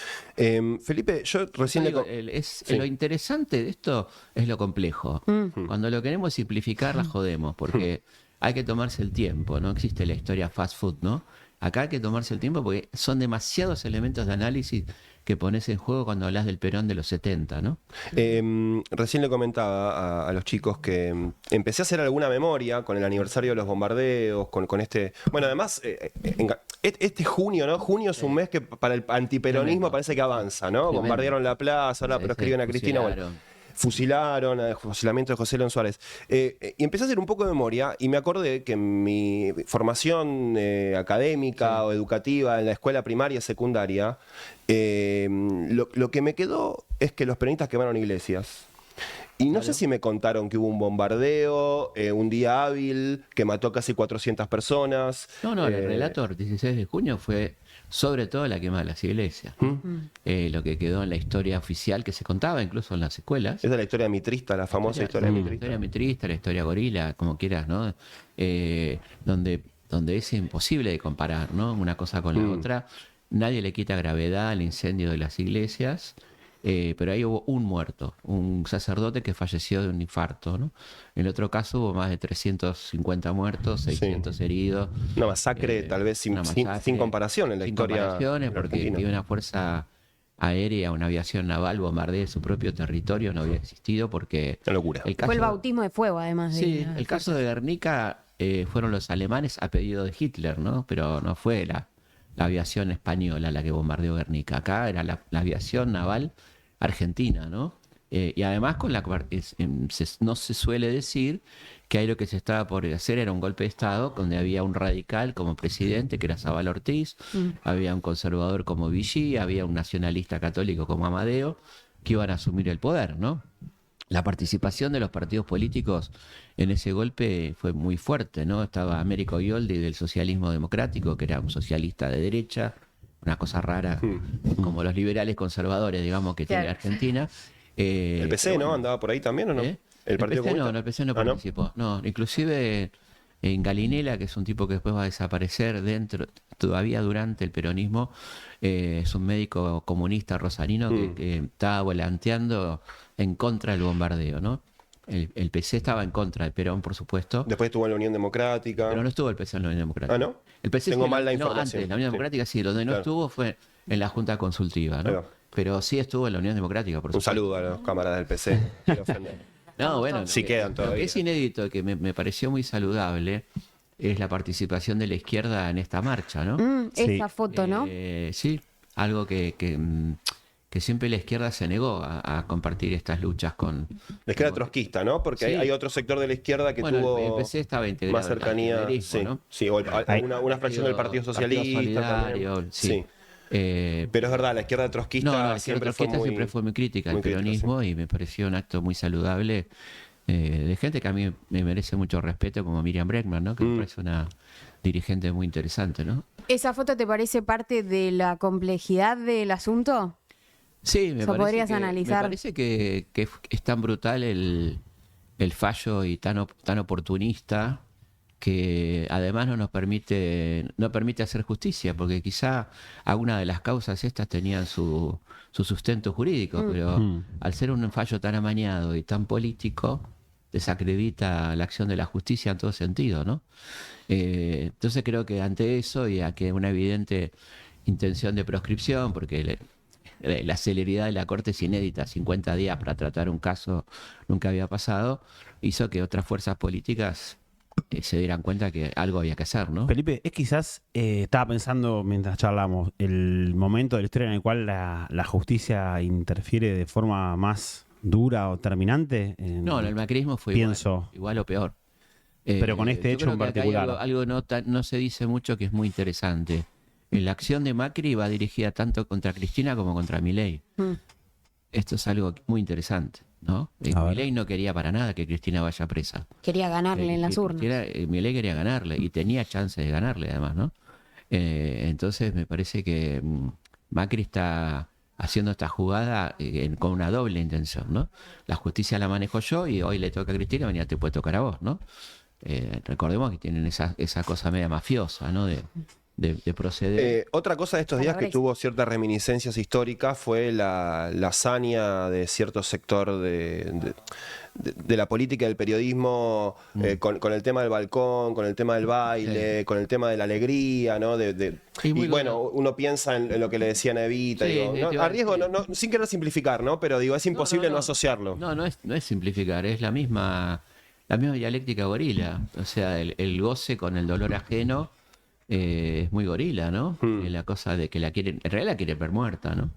Felipe, yo recién Digo, lo interesante de esto es lo complejo. Cuando lo queremos simplificar, la jodemos, porque hay que tomarse el tiempo, no existe la historia fast food, ¿no? Acá hay que tomarse el tiempo porque son demasiados elementos de análisis que pones en juego cuando hablas del Perón de los 70, ¿no? Recién le comentaba a los chicos que empecé a hacer alguna memoria con el aniversario de los bombardeos, con este... Bueno, además, este junio, ¿no? Junio es un mes que para el antiperonismo parece que avanza, ¿no? Tremendo. Bombardearon la plaza, ahora pero escriben a Cristina, bueno. Fusilaron, fusilamiento de José León Suárez. Y empecé a hacer un poco de memoria y me acordé que en mi formación académica o educativa en la escuela primaria y secundaria, lo que me quedó es que los peronistas quemaron iglesias. Y no sé si me contaron que hubo un bombardeo, un día hábil, que mató casi 400 personas. No, el relato del 16 de junio fue sobre todo la quema de las iglesias. Lo que quedó en la historia oficial que se contaba incluso en las escuelas. Esa es la historia mitrista, la famosa historia La mitrista. historia mitrista, la historia gorila, como quieras, ¿no? Donde es imposible de comparar, ¿no? Una cosa con la otra. Nadie le quita gravedad al incendio de las iglesias. Pero ahí hubo un muerto, un sacerdote que falleció de un infarto, ¿no? En el otro caso hubo más de 350 muertos, 600 heridos. Una masacre tal vez sin comparación en la sin historia. comparaciones, de la porque Argentina. que una fuerza aérea, una aviación naval bombardee su propio territorio no había existido porque... Una locura. Fue el bautismo de fuego, además. Sí, el caso de Guernica fueron los alemanes a pedido de Hitler, ¿no? Pero no fue la aviación española la que bombardeó Guernica. Acá era la aviación naval argentina, ¿no? Y además no se suele decir que ahí lo que se estaba por hacer era un golpe de Estado donde había un radical como presidente que era Zabal Ortiz, había un conservador como Vichy, había un nacionalista católico como Amadeo que iban a asumir el poder, ¿no? La participación de los partidos políticos en ese golpe fue muy fuerte, ¿no? Estaba Américo Gioldi del socialismo democrático, que era un socialista de derecha, una cosa rara, como los liberales conservadores, digamos, que tiene Argentina. ¿El PC, no? ¿Andaba por ahí también o no? ¿El Partido PC no, Comunista? el PC no Ah, ¿no? participó. No, inclusive En Gallinella, que es un tipo que después va a desaparecer todavía durante el peronismo, es un médico comunista rosarino que estaba volanteando en contra del bombardeo, ¿no? El PC estaba en contra de Perón, por supuesto. Después estuvo en la Unión Democrática. Pero no estuvo el PC en la Unión Democrática. Ah, ¿no? El PC Tengo sí, mal la no, información. antes, la Unión Democrática sí, donde no Claro. estuvo fue en la Junta Consultiva, Ahí ¿no? va. Pero sí estuvo en la Unión Democrática, por Un supuesto. saludo a los cámaras del PC. Quiero ofender. No, bueno, Sí quedan lo todavía. que es inédito, que me pareció muy saludable, es la participación de la izquierda en esta marcha, ¿no? Sí. Esa foto, ¿no? Sí, algo que siempre la izquierda se negó a compartir estas luchas con... La izquierda trotskista, ¿no? Porque Sí. hay otro sector de la izquierda que Bueno, tuvo el PC estaba integrado más cercanía. al kirchnerismo, Sí, ¿no? sí, o una fracción del Partido Socialista. Solidario, también. sí. Pero es verdad, la izquierda trotskista No, la siempre fue muy... siempre fue muy crítica al muy crítica, peronismo y me pareció un acto muy saludable de gente que a mí me merece mucho respeto, como Miriam Bregman, ¿no? Que me parece una dirigente muy interesante, ¿no? ¿Esa foto te parece parte de la complejidad del asunto? Sí, me Eso parece podrías que, analizar. me parece que es tan brutal el fallo y tan oportunista que además no permite hacer justicia, porque quizá alguna de las causas estas tenían su sustento jurídico, pero al ser un fallo tan amañado y tan político, desacredita la acción de la justicia en todo sentido, ¿no? Entonces creo que ante eso y a que una evidente intención de proscripción, porque la celeridad de la Corte es inédita, 50 días para tratar un caso nunca había pasado, hizo que otras fuerzas políticas se dieran cuenta que algo había que hacer, ¿no? Felipe, es quizás, estaba pensando mientras charlamos, el momento de la historia en el cual la justicia interfiere de forma más dura o terminante. No, en el macrismo fue pienso. igual o peor. Pero con este yo hecho creo en que acá hay particular. algo no se dice mucho que es muy interesante. La acción de Macri va dirigida tanto contra Cristina como contra Milei. Esto es algo muy interesante, ¿no? A ver. Milei no quería para nada que Cristina vaya presa. Quería ganarle en las urnas. Milei quería ganarle y tenía chance de ganarle además, ¿no? Entonces me parece que Macri está haciendo esta jugada con una doble intención, ¿no? La justicia la manejo yo y hoy le toca a Cristina, mañana te puede tocar a vos, ¿no? Recordemos que tienen esa cosa media mafiosa, ¿no? De proceder. Otra cosa de estos días que tuvo ciertas reminiscencias históricas fue la hazaña de cierto sector de la política y del periodismo con el tema del balcón, con el tema del baile, con el tema de la alegría, ¿no? Y muy Y bueno, uno piensa en lo que le decían a Evita, Sí, digo, te ¿no? iba a A riesgo, decir. sin querer simplificar, ¿no? Pero digo, es imposible no asociarlo. No es simplificar, es la misma dialéctica gorila. O sea, el goce con el dolor ajeno es muy gorila, ¿no? La cosa de que la quieren, en realidad la quiere ver muerta, ¿no?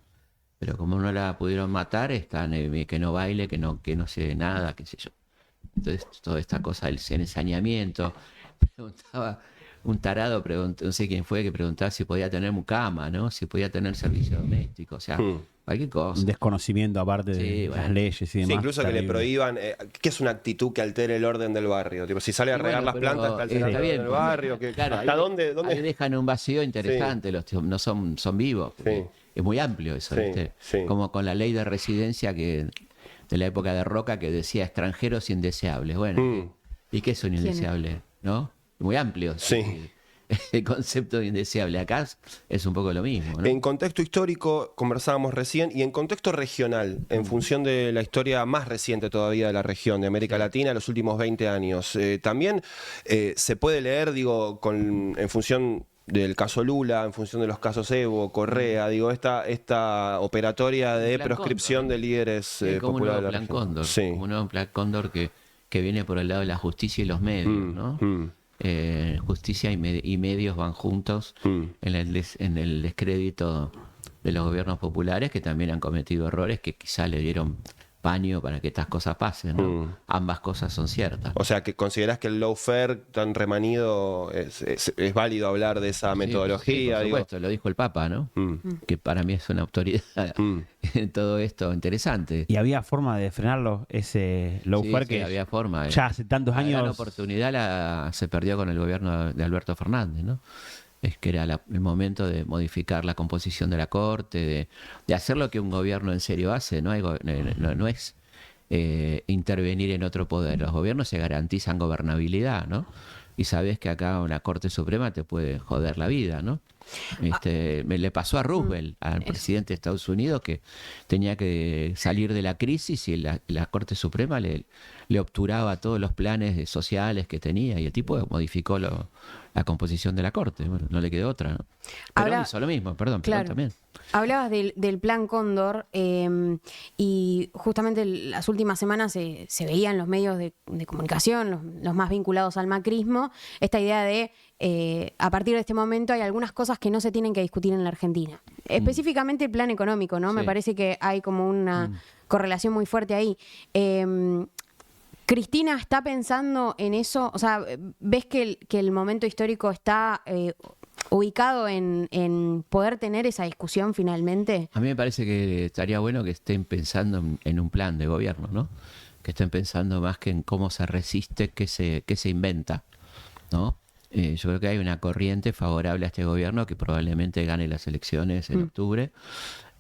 Pero como no la pudieron matar, están que no baile, que no sé nada, qué sé yo. Entonces, toda esta cosa del ensañamiento. Preguntaba, un tarado, no sé quién fue, que preguntaba si podía tener mucama, ¿no? Si podía tener servicio doméstico, o sea, cualquier cosa. Un desconocimiento aparte Sí, de bueno. las leyes y Sí, demás. incluso que le terrible. prohíban, que es una actitud que altere el orden del barrio. Tipo, si sale a Y regar bueno, las pero, plantas, está alterando está el bien, orden del barrio. claro, ¿Hasta ahí- dónde? Ahí dejan un vacío interesante, los tíos no son vivos. Porque Sí. Es muy amplio eso, Sí, ¿viste? sí. Como con la ley de residencia de la época de Roca que decía extranjeros indeseables. Bueno, ¿y qué es un indeseable? ¿No? Muy amplio. Sí. El concepto de indeseable. Acá es un poco lo mismo, ¿no? En contexto histórico, conversábamos recién, y en contexto regional, en función de la historia más reciente todavía de la región, de América Latina, los últimos 20 años, también se puede leer, digo, en función del caso Lula, en función de los casos Evo, Correa, digo, esta operatoria de Plan proscripción Cóndor, de líderes Sí, como un populares de nuevo la plan región. Cóndor. Sí. Como un nuevo plan Cóndor que viene por el lado de la justicia y los medios, ¿no? Justicia y medios van juntos en el descrédito de los gobiernos populares que también han cometido errores que quizá le dieron paño para que estas cosas pasen, ¿no? Ambas cosas son ciertas. O sea, que considerás que el lawfare tan remanido es válido hablar de esa metodología. Sí, por digo. supuesto, lo dijo el Papa, ¿no? Que para mí es una autoridad en todo esto interesante. Y había forma de frenarlo, ese lawfare Sí, que había forma. ya hace tantos La gran años. oportunidad se perdió con el gobierno de Alberto Fernández, ¿no? Es que era el momento de modificar la composición de la Corte, de hacer lo que un gobierno en serio hace, no es intervenir en otro poder. Los gobiernos se garantizan gobernabilidad, ¿no? y sabés que acá una Corte Suprema te puede joder la vida, ¿no? Me le pasó a Roosevelt, al presidente de Estados Unidos, que tenía que salir de la crisis y la Corte Suprema le obturaba todos los planes sociales que tenía, y el tipo modificó la composición de la Corte. Bueno, no le quedó otra, ¿no? Pero hizo lo mismo, perdón, claro. pero también. Hablabas del plan Cóndor, y justamente las últimas semanas se veía en los medios de comunicación, los más vinculados al macrismo, esta idea de a partir de este momento hay algunas cosas que no se tienen que discutir en la Argentina. Específicamente el plan económico, ¿no? Sí. Me parece que hay como una correlación muy fuerte ahí. Cristina está pensando en eso, o sea, ¿ves que el momento histórico está ubicado en poder tener esa discusión finalmente? A mí me parece que estaría bueno que estén pensando en un plan de gobierno, ¿no? Que estén pensando más que en cómo se resiste, qué se inventa, ¿no? Yo creo que hay una corriente favorable a este gobierno que probablemente gane las elecciones en octubre.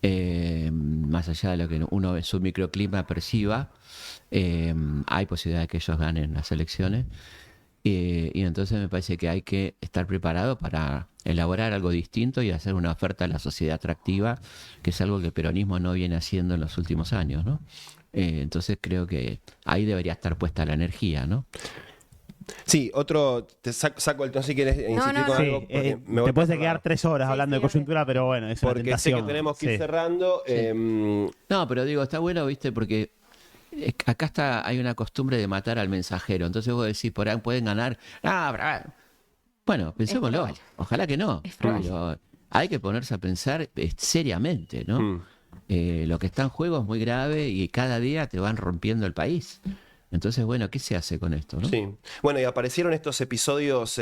Más allá de lo que uno en su microclima perciba, hay posibilidad de que ellos ganen las elecciones. Y entonces me parece que hay que estar preparado para elaborar algo distinto y hacer una oferta a la sociedad atractiva, que es algo que el peronismo no viene haciendo en los últimos años, ¿no? Entonces creo que ahí debería estar puesta la energía, ¿no? Sí, te saco el tono si quieres insistir con Sí, algo. Porque me voy te puedes por quedar lado. 3 horas hablando de coyuntura, pero bueno, es una Porque sé tentación. que tenemos que ir Sí. cerrando. No, pero digo, está bueno, ¿viste? Porque acá hay una costumbre de matar al mensajero. Entonces vos decís, por ahí pueden ganar. Bueno, pensémoslo. Ojalá que no. Pero hay que ponerse a pensar seriamente, ¿no? Lo que está en juego es muy grave y cada día te van rompiendo el país. Entonces, bueno, ¿qué se hace con esto, no? Sí. Bueno, y aparecieron estos episodios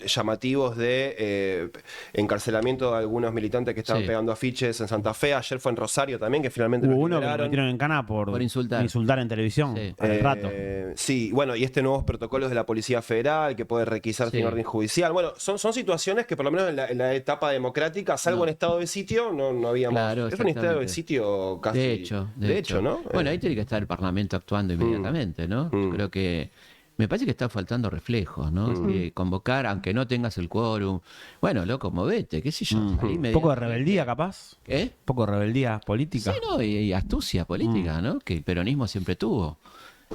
llamativos de encarcelamiento de algunos militantes que estaban pegando afiches en Santa Fe. Ayer fue en Rosario también, que finalmente Hubo lo uno que lo liberaron. metieron en cana por insultar en televisión. Sí. Al rato. Sí, bueno, y nuevos protocolos de la Policía Federal que puede requisar sin orden judicial. Bueno, son situaciones que por lo menos en la etapa democrática, salvo en estado de sitio, no habíamos. Claro, es un estado de sitio casi. De hecho, ¿no? Bueno, ahí tiene que estar el Parlamento actuando inmediatamente, ¿no? Yo creo que me parece que está faltando reflejos, ¿no? Convocar, aunque no tengas el quórum. Bueno, loco, movete, qué sé yo. Un poco de rebeldía, capaz. ¿Eh? Un poco de rebeldía política. Sí, no, y astucia política, ¿no? Que el peronismo siempre tuvo.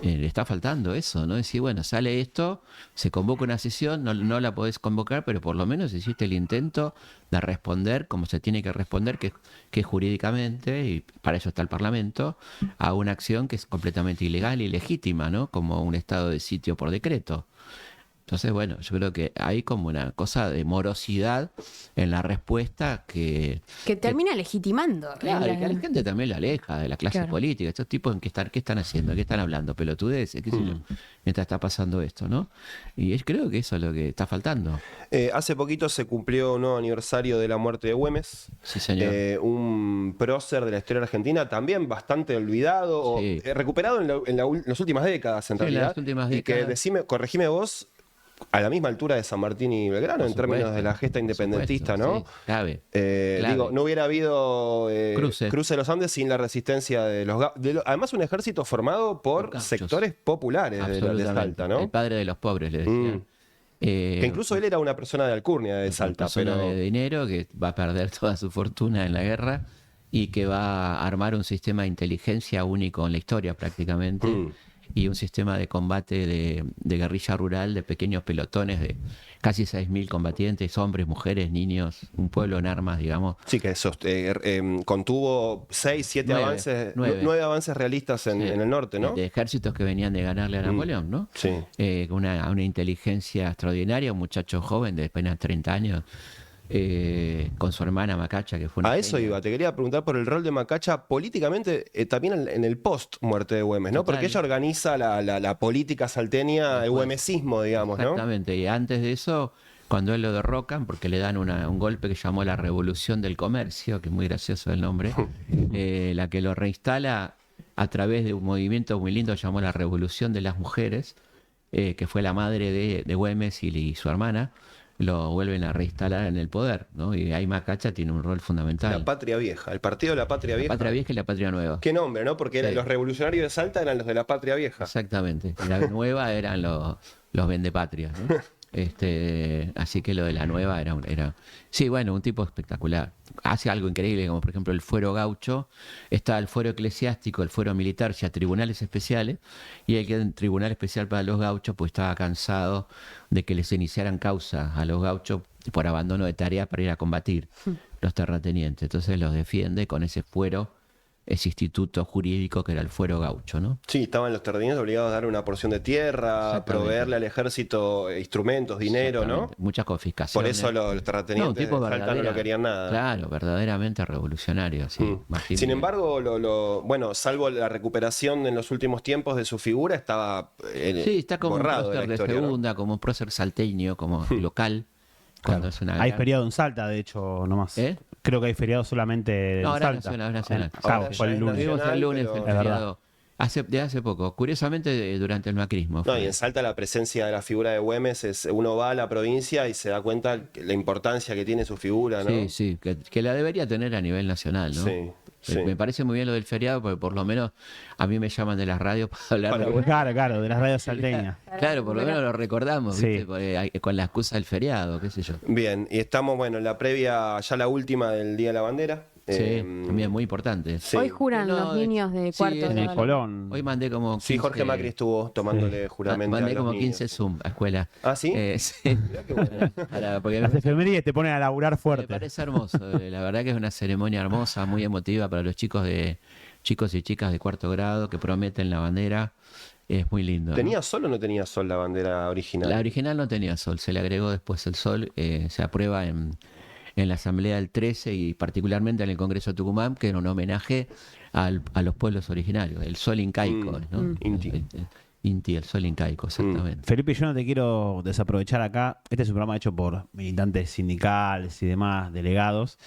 Le está faltando eso, ¿no? Decir, bueno, sale esto, se convoca una sesión, no la podés convocar, pero por lo menos hiciste el intento de responder como se tiene que responder, que es jurídicamente, y para eso está el Parlamento, a una acción que es completamente ilegal y ilegítima, ¿no? Como un estado de sitio por decreto. Entonces, bueno, yo creo que hay como una cosa de morosidad en la respuesta que termina legitimando. claro, y que a la gente también la aleja de la clase política. Estos tipos, ¿qué están haciendo? ¿Qué están hablando? Pelotudeces, qué sé yo, mientras está pasando esto, ¿no? Y creo que eso es lo que está faltando. Hace poquito se cumplió un nuevo aniversario de la muerte de Güemes. Sí, señor. Un prócer de la historia argentina, también bastante olvidado, Sí. o recuperado en las últimas décadas, en Sí, en realidad. las últimas y que décadas. corregime vos, a la misma altura de San Martín y Belgrano, Por en términos supuesto, de la gesta por independentista, supuesto, ¿no? sí, clave. Digo, no hubiera habido Cruce de los Andes sin la resistencia de además un ejército formado por gauchos. sectores populares de Absolutamente. Salta, ¿no? El padre de los pobres, le decían. Que incluso él era una persona de alcurnia de Salta, Una persona pero de dinero que va a perder toda su fortuna en la guerra y que va a armar un sistema de inteligencia único en la historia prácticamente. Y un sistema de combate de guerrilla rural de pequeños pelotones de casi 6.000 combatientes, hombres, mujeres, niños, un pueblo en armas, digamos. sí que contuvo 6, 7 avances, 9 avances realistas en el norte, ¿no? De ejércitos que venían de ganarle a Napoleón, ¿no? Sí. Una inteligencia extraordinaria, un muchacho joven de apenas 30 años, con su hermana Macacha, que fue una A eso genia. iba, te quería preguntar por el rol de Macacha políticamente, también en el post-muerte de Güemes, ¿no? Total. Porque ella organiza la política salteña, el güemesismo, digamos, ¿no? Exactamente, y antes de eso, cuando él lo derrocan, porque le dan un golpe que llamó la Revolución del Comercio, que es muy gracioso el nombre, la que lo reinstala a través de un movimiento muy lindo llamó la Revolución de las Mujeres, que fue la madre de Güemes y su hermana, lo vuelven a reinstalar en el poder, ¿no? Y ahí Macacha tiene un rol fundamental. La Patria Vieja, el partido de la Patria La Vieja. Patria Vieja y la Patria Nueva. Qué nombre, ¿no? Porque Sí. los revolucionarios de Salta eran los de la Patria Vieja. Exactamente. Y la nueva eran los vendepatrias, ¿no? Así que lo de la nueva era... Sí, bueno, un tipo espectacular. Hace algo increíble, como por ejemplo el fuero gaucho. Está el fuero eclesiástico, el fuero militar, o sea, tribunales especiales. Y el tribunal especial para los gauchos, pues estaba cansado de que les iniciaran causa a los gauchos por abandono de tarea para ir a combatir los terratenientes. Entonces los defiende con ese fuero, ese instituto jurídico que era el fuero gaucho, ¿no? Sí, estaban los terratenientes obligados a dar una porción de tierra, Exactamente. proveerle al ejército instrumentos, dinero, ¿no? Exactamente. Muchas Por confiscaciones. eso los No, un terratenientes tipo de Salta no verdadera- lo querían nada. Claro, verdaderamente revolucionario, sí. Mm. Martín Sin Miguel. embargo, bueno, salvo la recuperación en los últimos tiempos de su figura, estaba Sí, está como un borrado de prócer la de historia, ¿no? segunda, como un prócer salteño, como local. Cuando es una Hay gran- feriado en Salta, de hecho, nomás. ¿Eh? Creo que hay feriado solamente en No, ahora Salta. nacional, ahora nacional. Claro, Ahora fue ya el es lunes. nacional. Tuvimos el lunes pero- el Es verdad. feriado. De hace poco. Curiosamente, durante el macrismo. No, fue. y en Salta la presencia de la figura de Güemes es, uno va a la provincia y se da cuenta la importancia que tiene su figura, ¿no? Sí, sí, que la debería tener a nivel nacional, ¿no? Sí, sí. Me parece muy bien lo del feriado, porque por lo menos a mí me llaman de las radios para hablar de Güemes. Claro, de las radios salteñas. Claro, por lo menos lo recordamos, Sí. ¿viste? Con la excusa del feriado, qué sé yo. Bien, y estamos, bueno, en la previa, ya la última del Día de la Bandera. Sí, también muy importante. sí. Hoy juran No, los niños de sí, cuarto En de el Colón. Hoy mandé como 15, Sí, Jorge Macri estuvo tomándole juramento mandé a los como niños. 15 Zoom a escuela. ¿Ah, sí? Sí. Porque Las efemérides te ponen a laburar me fuerte. parece hermoso. La verdad que es una ceremonia hermosa, muy emotiva para los chicos y chicas de cuarto grado que prometen la bandera. Es muy lindo, ¿no? ¿Tenía sol o no tenía sol la bandera original? La original no tenía sol, se le agregó después el sol, se aprueba en la Asamblea del 13 y particularmente en el Congreso de Tucumán, que era un homenaje a los pueblos originarios, el sol incaico, ¿no? Inti. Inti, el sol incaico, exactamente. Felipe, yo no te quiero desaprovechar acá. Este es un programa hecho por militantes sindicales y demás, delegados.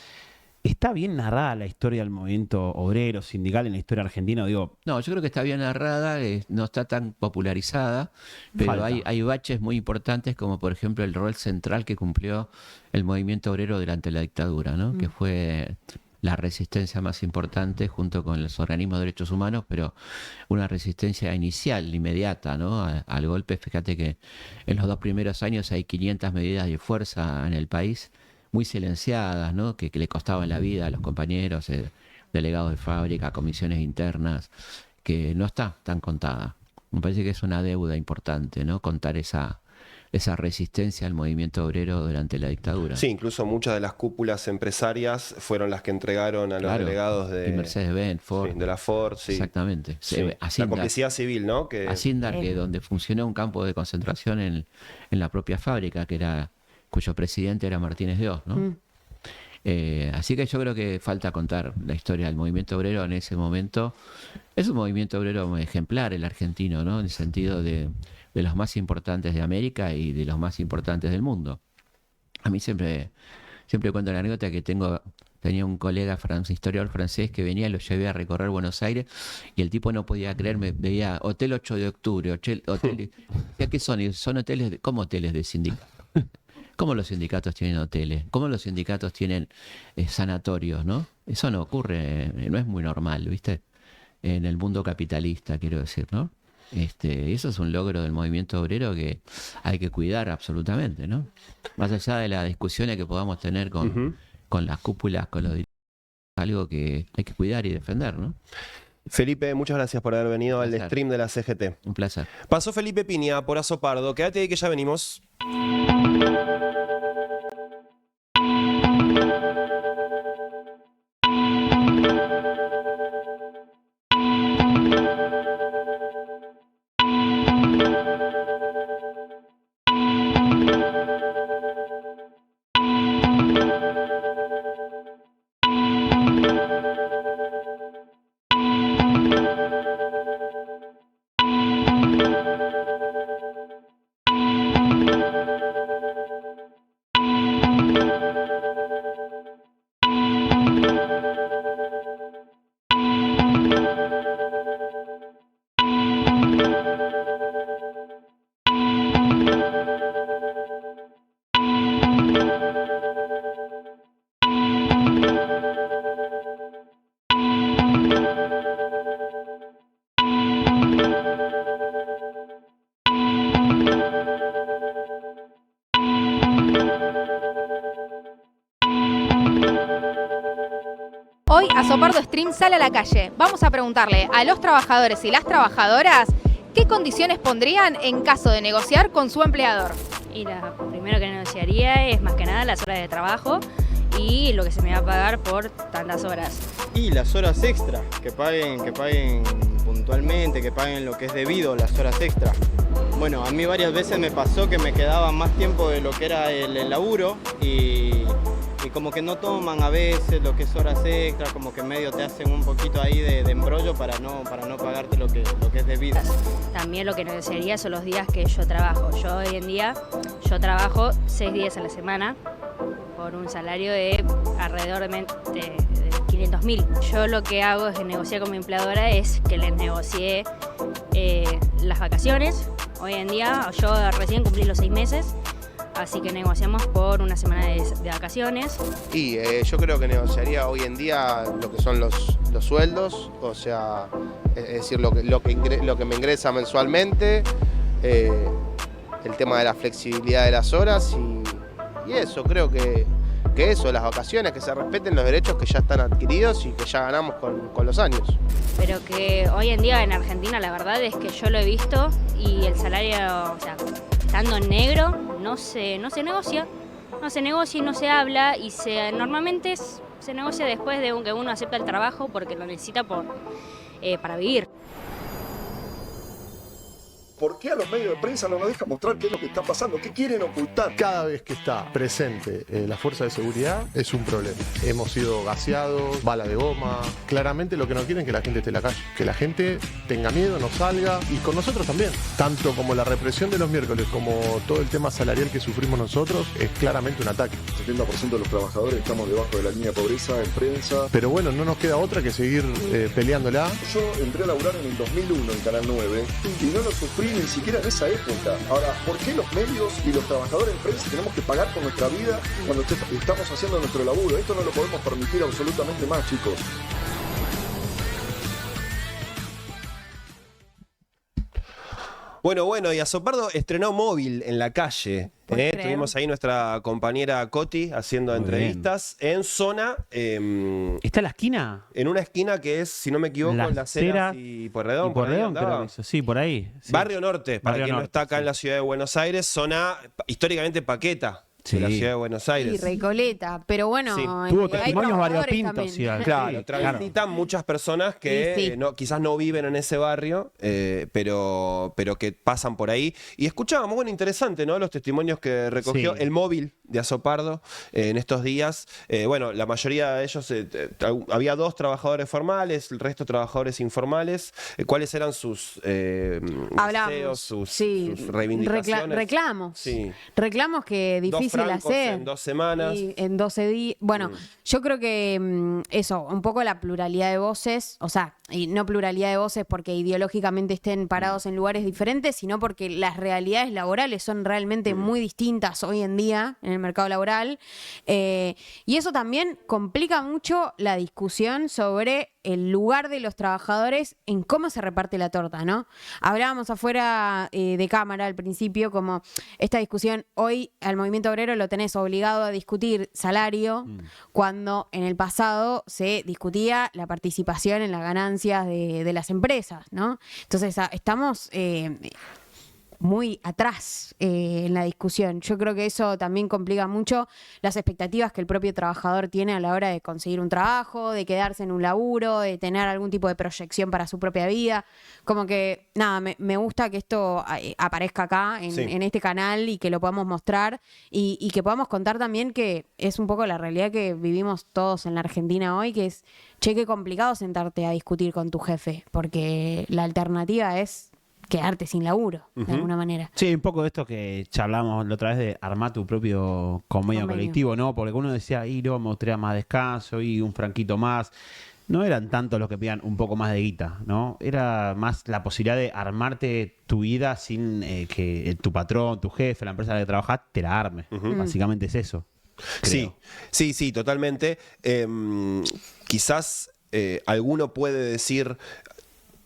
¿Está bien narrada la historia del movimiento obrero, sindical en la historia argentina? Digo, No, yo creo que está bien narrada, no está tan popularizada, pero Falta. hay baches muy importantes, como por ejemplo el rol central que cumplió el movimiento obrero durante la dictadura, ¿no? Que fue la resistencia más importante junto con los organismos de derechos humanos, pero una resistencia inicial, inmediata, ¿no? Al golpe. Fíjate que en los 2 primeros años hay 500 medidas de fuerza en el país, muy silenciadas, ¿no? Que le costaban la vida a los compañeros, delegados de fábrica, comisiones internas, que no está tan contada. Me parece que es una deuda importante, ¿no? Contar esa resistencia al movimiento obrero durante la dictadura. Sí, incluso muchas de las cúpulas empresarias fueron las que entregaron a los Claro. delegados Y Mercedes-Benz, Ford. sí, de la Ford. Sí. Exactamente. Sí. La Asindar, complicidad civil, ¿no? Que, Asindar, que donde funcionó un campo de concentración en la propia fábrica, cuyo presidente era Martínez de Oz, ¿no? Así que yo creo que falta contar la historia del movimiento obrero en ese momento. Es un movimiento obrero ejemplar el argentino, ¿no? En el sentido de los más importantes de América y de los más importantes del mundo. A mí siempre cuento la anécdota que tenía un colega historiador francés que venía y lo llevé a recorrer Buenos Aires y el tipo no podía creerme, veía Hotel 8 de Octubre, hotel, ¿qué son? Son hoteles, ¿cómo hoteles de sindicatos? ¿Cómo los sindicatos tienen hoteles? ¿Cómo los sindicatos tienen sanatorios, no? Eso no ocurre, no es muy normal, ¿viste? En el mundo capitalista, quiero decir, ¿no? Eso es un logro del movimiento obrero que hay que cuidar absolutamente, ¿no? Más allá de las discusiones que podamos tener con las cúpulas, con los dirigentes, algo que hay que cuidar y defender, ¿no? Felipe, muchas gracias por haber venido al placer. stream de la CGT. Un placer. Pasó Felipe Piña por Azopardo. Quédate ahí que ya venimos. Azopardo Stream sale a la calle. Vamos a preguntarle a los trabajadores y las trabajadoras qué condiciones pondrían en caso de negociar con su empleador. Y lo primero que negociaría es más que nada las horas de trabajo y lo que se me va a pagar por tantas horas. Y las horas extra, que paguen puntualmente, que paguen lo que es debido, las horas extra. Bueno, a mí varias veces me pasó que me quedaba más tiempo de lo que era el laburo y como que no toman a veces lo que es horas extra, como que medio te hacen un poquito ahí de embrollo para no pagarte lo que es debido. También lo que negociaría son los días que yo trabajo. Yo hoy en día trabajo 6 días a la semana por un salario de alrededor de 500.000. Yo lo que hago es negociar con mi empleadora es que les negocie las vacaciones. Hoy en día yo recién cumplí los 6 meses. Así que negociamos por una semana de vacaciones. Y yo creo que negociaría hoy en día lo que son los sueldos, o sea, es decir, lo que me ingresa mensualmente, el tema de la flexibilidad de las horas y eso, creo que eso, las vacaciones, que se respeten los derechos que ya están adquiridos y que ya ganamos con los años. Pero que hoy en día en Argentina la verdad es que yo lo he visto y el salario, o sea, estando en negro, no se negocia y no se habla y normalmente se negocia después de que uno acepta el trabajo porque lo necesita para vivir. ¿Por qué a los medios de prensa no nos dejan mostrar qué es lo que está pasando? ¿Qué quieren ocultar? Cada vez que está presente la fuerza de seguridad es un problema. Hemos sido gaseados, bala de goma. Claramente lo que no quieren es que la gente esté en la calle. Que la gente tenga miedo, no salga. Y con nosotros también. Tanto como la represión de los miércoles como todo el tema salarial que sufrimos nosotros es claramente un ataque. El 70% de los trabajadores estamos debajo de la línea de pobreza en prensa. Pero bueno, no nos queda otra que seguir peleándola. Yo entré a laburar en el 2001 en Canal 9 y no lo sufrí ni siquiera en esa época. Ahora, ¿por qué los medios y los trabajadores en prensa tenemos que pagar por nuestra vida cuando estamos haciendo nuestro laburo? Esto no lo podemos permitir absolutamente más, chicos. Bueno, y Azopardo estrenó móvil en la calle. Tuvimos ahí nuestra compañera Coti haciendo Muy entrevistas en zona. ¿Está en la esquina? En una esquina que es, si no me equivoco, Las Las Heras Heras y Pueyrredón. Y Pueyrredón, por ahí andaba. creo que eso. Sí, por ahí. Sí. Barrio Norte, para Barrio quien no Norte, está acá sí. en la ciudad de Buenos Aires, zona históricamente Paqueta de la Sí. ciudad de Buenos Aires. Y Recoleta, pero bueno, Sí. Tuvo hay testimonios trabajadores variopintos. también. Sí, Claro, sí, transitan muchas personas que Sí, sí. quizás no viven en ese barrio, pero que pasan por ahí. Y escuchábamos, bueno, interesante, ¿no? Los testimonios que recogió Sí. el móvil de Azopardo en estos días. Bueno, la mayoría de ellos, había 2 trabajadores formales, el resto trabajadores informales. ¿Cuáles eran sus Hablamos, deseos, sus reclamos. reivindicaciones? Sí. Reclamos que 2 difícil francos hacer. en 2 semanas. Y en 12 días. Bueno, yo creo que eso, un poco la pluralidad de voces, o sea, y no pluralidad de voces porque ideológicamente estén parados en lugares diferentes, sino porque las realidades laborales son realmente muy distintas hoy en día en el mercado laboral. Y eso también complica mucho la discusión sobre el lugar de los trabajadores en cómo se reparte la torta, ¿no? Hablábamos afuera de cámara al principio como esta discusión, hoy al movimiento obrero lo tenés obligado a discutir salario, cuando en el pasado se discutía la participación en las ganancias de las empresas, ¿no? Entonces estamos muy atrás en la discusión. Yo creo que eso también complica mucho las expectativas que el propio trabajador tiene a la hora de conseguir un trabajo, de quedarse en un laburo, de tener algún tipo de proyección para su propia vida. Como que, nada, me gusta que esto aparezca acá en este canal y que lo podamos mostrar y que podamos contar también que es un poco la realidad que vivimos todos en la Argentina hoy, que es, che, qué complicado sentarte a discutir con tu jefe, porque la alternativa es quedarte sin laburo, de alguna manera. Sí, un poco de esto que charlamos la otra vez de armar tu propio convenio colectivo, ¿no? Porque uno decía, no, me gustaría más descanso y un franquito más. No eran tantos los que pedían un poco más de guita, ¿no? Era más la posibilidad de armarte tu vida sin que tu patrón, tu jefe, la empresa en la que trabajas, te la arme. Básicamente es eso. Creo. Sí, totalmente. Quizás alguno puede decir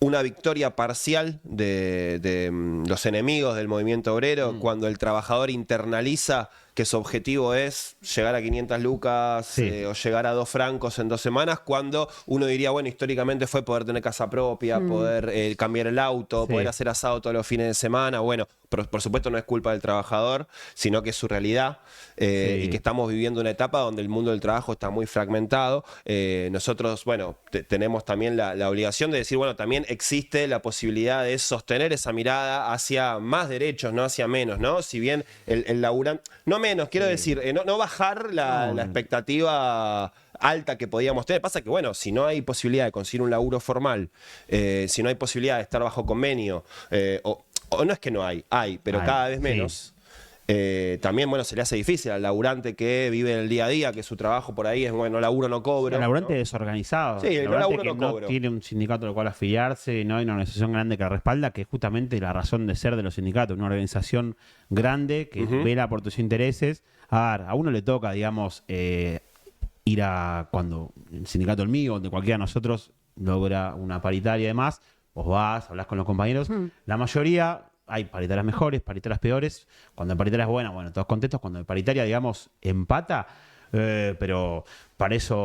una victoria parcial de los enemigos del movimiento obrero cuando el trabajador internaliza que su objetivo es llegar a 500 lucas o llegar a 2 francos en 2 semanas, cuando uno diría, bueno, históricamente fue poder tener casa propia, poder cambiar el auto, poder hacer asado todos los fines de semana. Bueno, por supuesto no es culpa del trabajador, sino que es su realidad y que estamos viviendo una etapa donde el mundo del trabajo está muy fragmentado. Nosotros, bueno, tenemos también la obligación de decir, bueno, también existe la posibilidad de sostener esa mirada hacia más derechos, no hacia menos, ¿no? Si bien el laburante, no menos, quiero decir, no bajar la expectativa alta que podíamos tener. Pasa que, bueno, si no hay posibilidad de conseguir un laburo formal, si no hay posibilidad de estar bajo convenio, o no es que no hay, pero cada vez menos. También, bueno, se le hace difícil al laburante que vive el día a día, que su trabajo por ahí es, bueno, laburo no cobro. El laburante desorganizado. Sí, el laburante laburo que no cobro. no tiene un sindicato al cual afiliarse, no hay una organización grande que la respalda, que es justamente la razón de ser de los sindicatos, una organización grande que vela por tus intereses. A uno le toca, digamos, ir a cuando el sindicato el mío, de cualquiera de nosotros, logra una paritaria y demás, vos vas, hablas con los compañeros. La mayoría, hay paritarias mejores, paritarias peores. Cuando hay paritaria es buena, bueno, todos contentos. Cuando hay paritaria, digamos, empata, pero para eso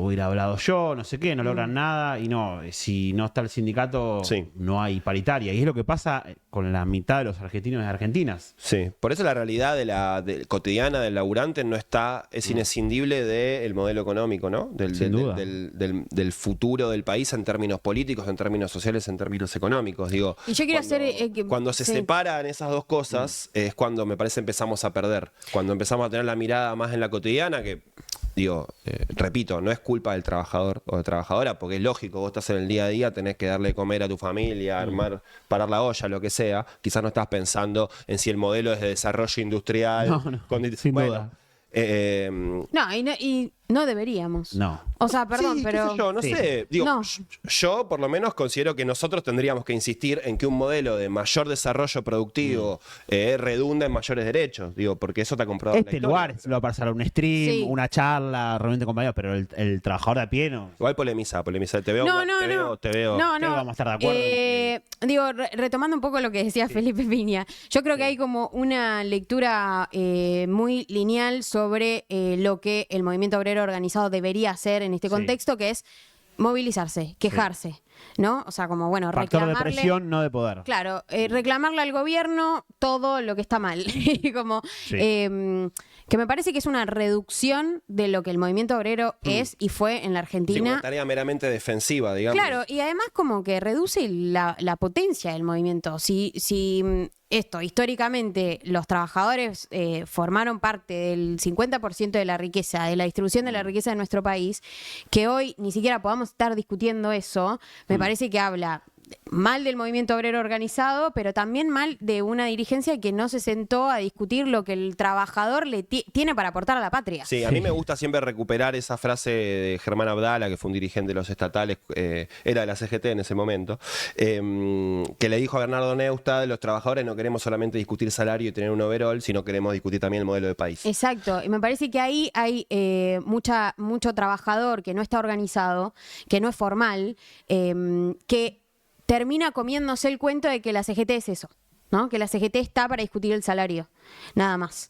hubiera hablado yo, no sé qué, no logran nada. Y no, si no está el sindicato, no hay paritaria. Y es lo que pasa con la mitad de los argentinos y argentinas. Sí, por eso la realidad cotidiana del laburante no está, es inescindible del modelo económico, ¿no? Del futuro del país en términos políticos, en términos sociales, en términos económicos. Digo, y yo quiero cuando se separan esas dos cosas, es cuando me parece empezamos a perder. Cuando empezamos a tener la mirada más en la cotidiana, que digo, repito, no es culpa del trabajador o de trabajadora, porque es lógico, vos estás en el día a día, tenés que darle de comer a tu familia, parar la olla, lo que sea. Quizás no estás pensando en si el modelo es de desarrollo industrial. Sin duda. Y no deberíamos. No. O sea, perdón, sí, pero... qué sé yo, no sé. Digo, yo por lo menos considero que nosotros tendríamos que insistir en que un modelo de mayor desarrollo productivo redunda en mayores derechos. Digo, porque eso está comprobado. Este lugar lo va a pasar un stream, una charla, reunión de compañeros, pero el trabajador de a pie no. Igual polemiza. Te veo. Te veo. No. Vamos a estar de acuerdo. Digo, retomando un poco lo que decía Felipe Piña, yo creo que hay como una lectura muy lineal sobre lo que el movimiento obrero organizado debería hacer en este contexto, que es movilizarse, quejarse, ¿no? O sea, como, bueno, factor reclamarle... de presión, no de poder. Claro, reclamarle al gobierno todo lo que está mal. Como, que me parece que es una reducción de lo que el movimiento obrero es y fue en la Argentina. Sí, una tarea meramente defensiva, digamos. Claro, y además como que reduce la potencia del movimiento. Si históricamente los trabajadores formaron parte del 50% de la riqueza, de la distribución de la riqueza de nuestro país, que hoy ni siquiera podamos estar discutiendo eso, me parece que habla mal del movimiento obrero organizado, pero también mal de una dirigencia que no se sentó a discutir lo que el trabajador le tiene para aportar a la patria. Sí, a mí me gusta siempre recuperar esa frase de Germán Abdala, que fue un dirigente de los estatales, era de la CGT en ese momento, que le dijo a Bernardo Neustadt: los trabajadores no queremos solamente discutir salario y tener un overall, sino queremos discutir también el modelo de país. Exacto, y me parece que ahí hay mucho trabajador que no está organizado, que no es formal, que termina comiéndose el cuento de que la CGT es eso, ¿no? Que la CGT está para discutir el salario, nada más.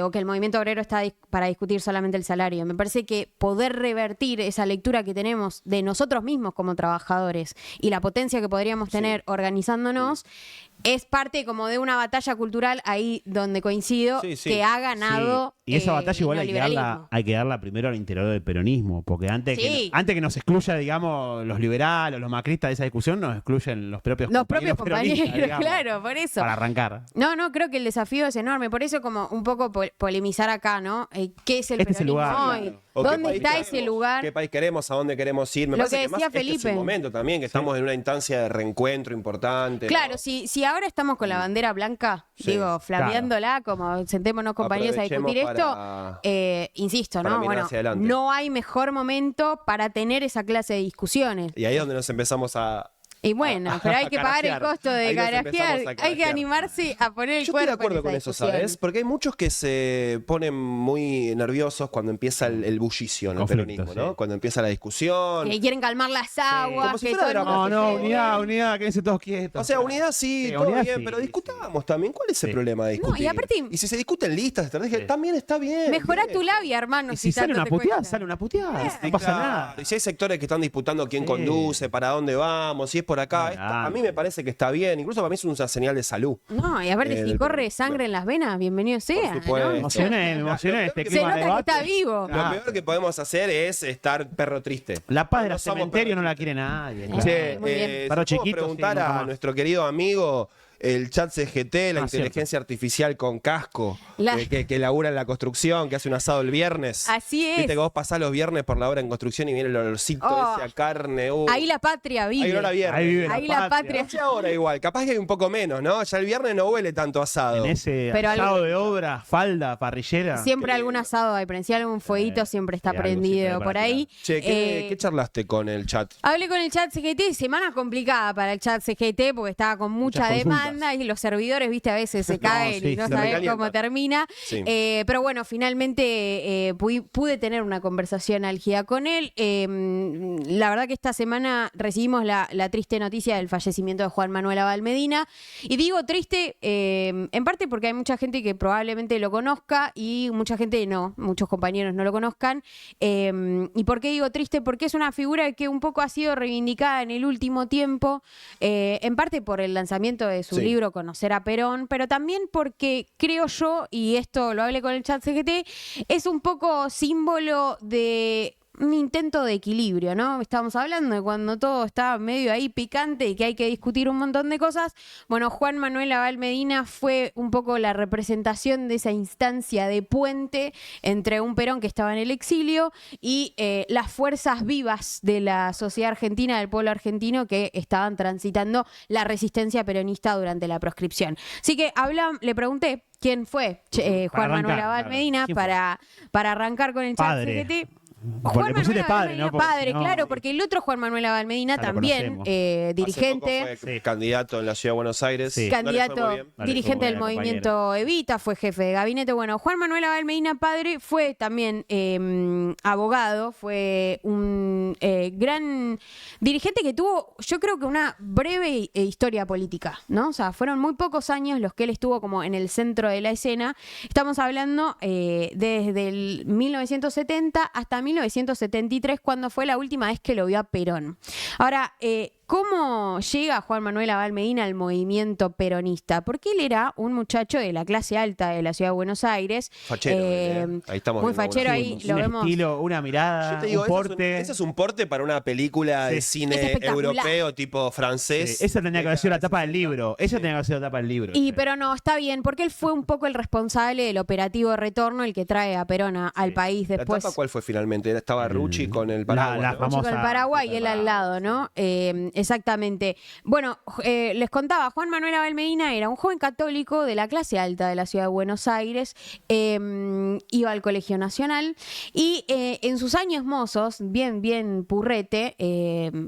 O que el movimiento obrero está para discutir solamente el salario. Me parece que poder revertir esa lectura que tenemos de nosotros mismos como trabajadores y la potencia que podríamos tener organizándonos es parte como de una batalla cultural ahí donde coincido que ha ganado. Y esa batalla igual hay que darla primero al interior del peronismo, porque antes que nos excluya, digamos, los liberales o los macristas de esa discusión, nos excluyen los propios compañeros, digamos, claro, por eso. Para arrancar. No, creo que el desafío es enorme, por eso como un poco polemizar acá, ¿no? ¿Qué es el peronismo lugar, hoy? claro. ¿Dónde está ese lugar? ¿Qué país queremos? ¿A dónde queremos ir? Me Lo parece que decía más Felipe. Este es un momento también, que estamos en una instancia de reencuentro importante. Claro, ¿no? si ahora estamos con la bandera blanca, digo, flameándola, como sentémonos compañeros a discutir esto, insisto, ¿no? Bueno, no hay mejor momento para tener esa clase de discusiones. Y ahí es donde nos empezamos a Y bueno, pero hay que pagar el costo de Ahí nos carajear. empezamos a Hay que carajear. animarse a poner el Yo estoy cuerpo de acuerdo en con esa eso, discusión. ¿sabes? Porque hay muchos que se ponen muy nerviosos cuando empieza el bullicio en el Conflicto, peronismo, ¿no? sí. Cuando empieza la discusión. Que quieren calmar las aguas. Como si que fuera todo el mundo drama. se quede. unidad, quédense todos quietos. O sea, unidad sí, Sí, todo unidad bien, sí, pero sí. discutamos también. ¿Cuál es el Sí. problema de discutir? y aparte- y si se discuten listas, estrategias, Sí. también está bien. Mejorá bien. tu labia, hermano. Y si sale tanto una te puteada, cuesta. sale una puteada. Sí, No pasa claro. nada. Y si hay sectores que están disputando quién Sí. conduce, para dónde vamos, si es por acá, a mí me parece que está bien. Incluso para mí es una señal de salud. No, y aparte, si del corre peronismo. sangre en las venas, bienvenido sea. Por supuesto. ¿no? Me emocioné este Se clima nota de que debate. está vivo. Lo peor que podemos hacer es estar perro triste. La paz del No somos cementerio no la perro quiere nadie. Sí. claro. Che, muy bien. si Perro puedo chiquito, preguntar sí, nunca a más. nuestro querido amigo, el chat CGT, la Ah, inteligencia artificial con casco, La- que labura en la construcción, que hace un asado el viernes. Así es. Viste que vos pasás los viernes por la hora en construcción y viene el olorcito Oh. ese a carne. Ahí la patria vive. Ahí olor a viernes. Ahí vive Ahí la patria. No sé ahora igual, capaz que hay un poco menos, ¿no? Ya el viernes no huele tanto asado. En ese Pero asado de obra, falda, parrillera. Siempre algún asado hay, si algún fueguito siempre está sí, algo prendido siempre por para ahí. Che, ¿qué charlaste con el chat? Hablé con el chat CGT, semana complicada para el chat CGT porque estaba con mucha Muchas consultas. demanda y los servidores, viste, a veces se caen sí, y no se sabes recalientan. cómo termina. Sí. Pero bueno, finalmente pude tener una conversación álgida con él. La verdad que esta semana recibimos la triste noticia del fallecimiento de Juan Manuel Abal Medina. Y digo triste en parte porque hay mucha gente que probablemente lo conozca y mucha gente no, muchos compañeros no lo conozcan. ¿Y por qué digo triste? Porque es una figura que un poco ha sido reivindicada en el último tiempo, en parte por el lanzamiento de su Sí. libro Conocer a Perón, pero también porque creo yo, y esto lo hablé con el chat CGT, es un poco símbolo de un intento de equilibrio, ¿no? Estamos hablando de cuando todo está medio ahí picante y que hay que discutir un montón de cosas. Bueno, Juan Manuel Abal Medina fue un poco la representación de esa instancia de puente entre un Perón que estaba en el exilio y las fuerzas vivas de la sociedad argentina, del pueblo argentino, que estaban transitando la resistencia peronista durante la proscripción. Así que le pregunté quién fue Juan Manuel arrancar, Abal claro. Medina ¿Quién fue? para arrancar con el chat Padre. CGT. Le pusiste padre, Medina, ¿no? Porque padre, si no- claro, porque el otro Juan Manuel Abal Medina Ya lo también, conocemos. dirigente. Hace poco fue candidato en la Ciudad de Buenos Aires. Sí. No le fue Candidato, muy bien. Dale, dirigente fue del buena movimiento Evita, fue jefe de gabinete. Bueno, Juan Manuel Abal Medina padre fue también abogado, fue un gran dirigente que tuvo, yo creo que una breve historia política, ¿no? O sea, fueron muy pocos años los que él estuvo como en el centro de la escena. Estamos hablando desde el 1970 hasta 1973, cuando fue la última vez que lo vio a Perón. Ahora, ¿cómo llega Juan Manuel Abal Medina al movimiento peronista? Porque él era un muchacho de la clase alta de la ciudad de Buenos Aires. Fachero, ahí estamos Muy viendo fachero, algunos ahí fotos. lo Un vemos. estilo, una mirada, Yo te digo, un eso porte. es un porte para una película de Sí. Es cine espectacular. europeo tipo francés. Sí, esa tenía que haber sido la tapa del libro. Esa tenía que haber sido la tapa del libro. Y pero no, está bien, porque él fue un poco el responsable del operativo de retorno, el que trae a Perón al país ¿La después. tapa cuál fue finalmente? Estaba Rucci con el la paraguas, ¿no? famosa- Con el Paraguay y él al lado, ¿no? Exactamente. Bueno, les contaba, Juan Manuel Abal Medina era un joven católico de la clase alta de la ciudad de Buenos Aires, iba al Colegio Nacional y en sus años mozos, bien purrete,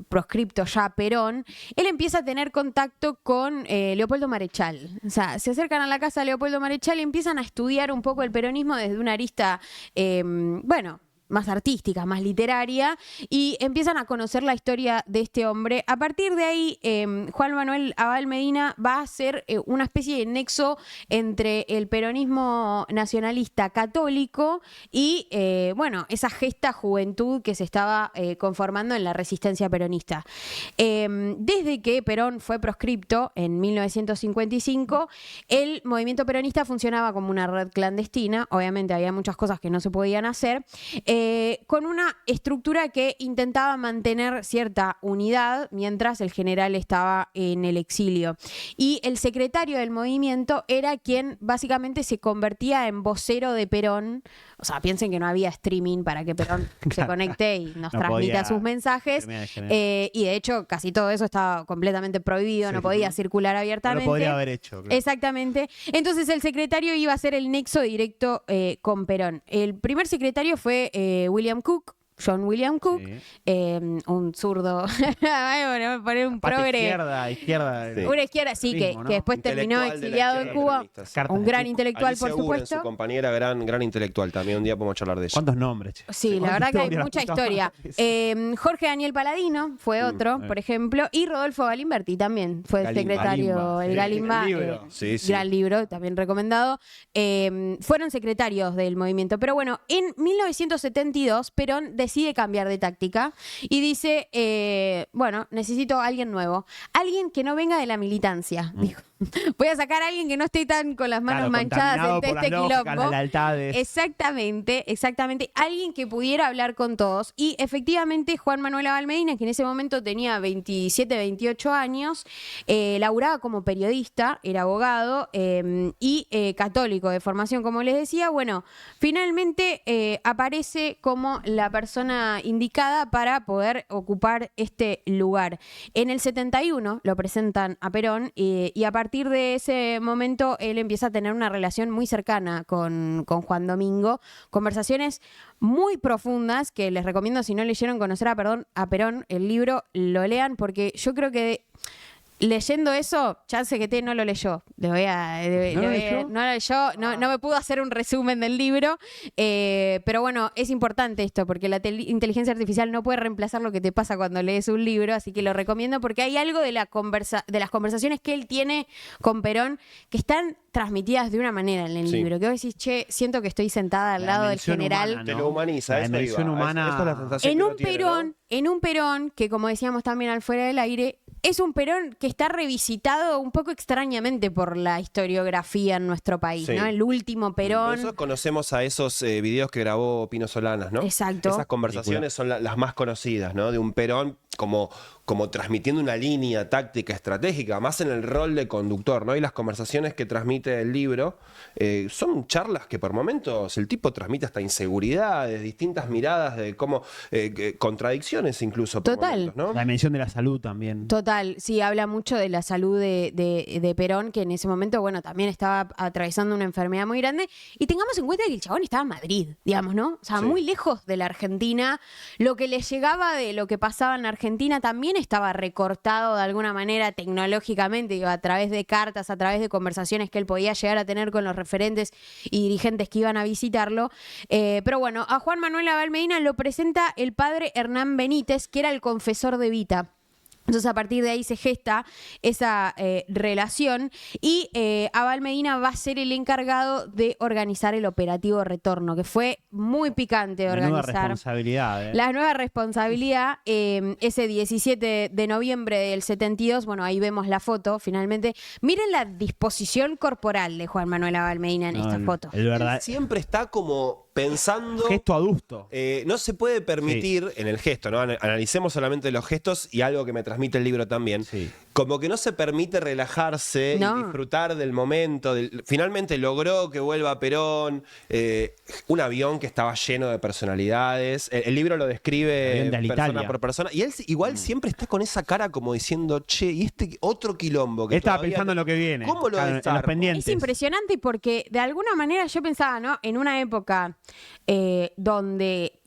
proscripto ya Perón, él empieza a tener contacto con Leopoldo Marechal. O sea, se acercan a la casa de Leopoldo Marechal y empiezan a estudiar un poco el peronismo desde una arista, bueno, más artística, más literaria, y empiezan a conocer la historia de este hombre. A partir de ahí, Juan Manuel Abal Medina va a ser una especie de nexo entre el peronismo nacionalista católico y, bueno, esa gesta juventud que se estaba conformando en la resistencia peronista. Desde que Perón fue proscripto en 1955, el movimiento peronista funcionaba como una red clandestina. Obviamente había muchas cosas que no se podían hacer, con una estructura que intentaba mantener cierta unidad mientras el general estaba en el exilio. Y el secretario del movimiento era quien básicamente se convertía en vocero de Perón. O sea, piensen que no había streaming para que Perón se conecte y nos No transmita podía sus mensajes. terminar de generar. Y de hecho, casi todo eso estaba completamente prohibido, no podía circular No abiertamente. lo podría haber hecho. claro. Exactamente. Entonces el secretario iba a ser el nexo directo con Perón. El primer secretario fue William Cook, John William Cook, un zurdo, voy a poner un progre. Izquierda. Sí. Una izquierda, sí, Ritmo, que ¿no? después terminó Intelectual de la exiliado en izquierda Cuba. peronista. Un gran intelectual, Alicia por Guren, supuesto. su compañera, gran intelectual también. Un día podemos charlar de ella. ¿Cuántos nombres? Che? Sí, la verdad que hay mucha historia. Jorge Daniel Paladino fue otro, por ejemplo, y Rodolfo Galimberti también fue el Galimba. secretario, el Galimba, El libro. Sí, sí. gran libro, también recomendado. Fueron secretarios del movimiento. Pero bueno, en 1972 Perón decide cambiar de táctica y dice, bueno, necesito a alguien nuevo, alguien que no venga de la militancia, dijo. Voy a sacar a alguien que no esté tan con las manos manchadas en este quilombo. Exactamente. Alguien que pudiera hablar con todos. Y efectivamente, Juan Manuel Abal Medina, que en ese momento tenía 27, 28 años, laburaba como periodista, era abogado y católico de formación, como les decía. Bueno, finalmente aparece como la persona indicada para poder ocupar este lugar. En el 71 lo presentan a Perón y a partir de ese momento él empieza a tener una relación muy cercana con Juan Domingo, conversaciones muy profundas que les recomiendo, si no leyeron Conocer a Perón, el libro, lo lean, porque yo creo que leyendo eso, Chance que no lo leyó. No lo leyó, no me pudo hacer un resumen del libro, pero bueno, es importante esto, porque la inteligencia artificial no puede reemplazar lo que te pasa cuando lees un libro, así que lo recomiendo porque hay algo de las conversaciones que él tiene con Perón que están transmitidas de una manera en el libro, que vos decís, che, siento que estoy sentada al lado del general. Humana, ¿no? Te lo humaniza, La eso dimensión iba. humana. Esa es la sensación En que un uno tiene, Perón, ¿no? en un Perón que, como decíamos también al fuera del aire, es un Perón que está revisitado un poco extrañamente por la historiografía en nuestro país, Sí. ¿no? El último Perón. Nosotros conocemos a esos videos que grabó Pino Solanas, ¿no? Exacto. Esas conversaciones son las más conocidas, ¿no? De un Perón como transmitiendo una línea táctica estratégica, más en el rol de conductor, ¿no? Y las conversaciones que transmite el libro son charlas que por momentos el tipo transmite hasta inseguridades, distintas miradas de cómo, contradicciones incluso por Total. momentos, ¿no? La dimensión de la salud también. Total, sí, habla mucho de la salud de Perón, que en ese momento, bueno, también estaba atravesando una enfermedad muy grande. Y tengamos en cuenta que el chabón estaba en Madrid, digamos, ¿no? O sea, Sí. muy lejos de la Argentina. Lo que le llegaba de lo que pasaba en la Argentina también estaba recortado de alguna manera tecnológicamente, digo, a través de cartas, a través de conversaciones que él podía llegar a tener con los referentes y dirigentes que iban a visitarlo. Pero bueno, a Juan Manuel Abal Medina lo presenta el padre Hernán Benítez, que era el confesor de Evita. Entonces, a partir de ahí se gesta esa relación y Abal Medina va a ser el encargado de organizar el operativo Retorno, que fue muy picante de Menuda organizar. responsabilidad, ¿eh? La nueva responsabilidad, ese 17 de noviembre del 72, bueno, ahí vemos la foto, finalmente. Miren la disposición corporal de Juan Manuel Abal Medina en esta foto. El verdad, Él siempre está como pensando... gesto adusto. No se puede permitir en el gesto, ¿no? Analicemos solamente los gestos y algo que me transmite el libro también. Sí. Como que no se permite relajarse No. y disfrutar del momento. Finalmente logró que vuelva Perón, un avión que estaba lleno de personalidades. El libro lo describe El avión de persona Alitalia. por persona. Y él igual siempre está con esa cara como diciendo, che, y este otro quilombo que Estaba todavía pensando en lo que viene. ¿Cómo lo Claro, en los desarmo? pendientes. Es impresionante porque de alguna manera yo pensaba, ¿no? En una época donde,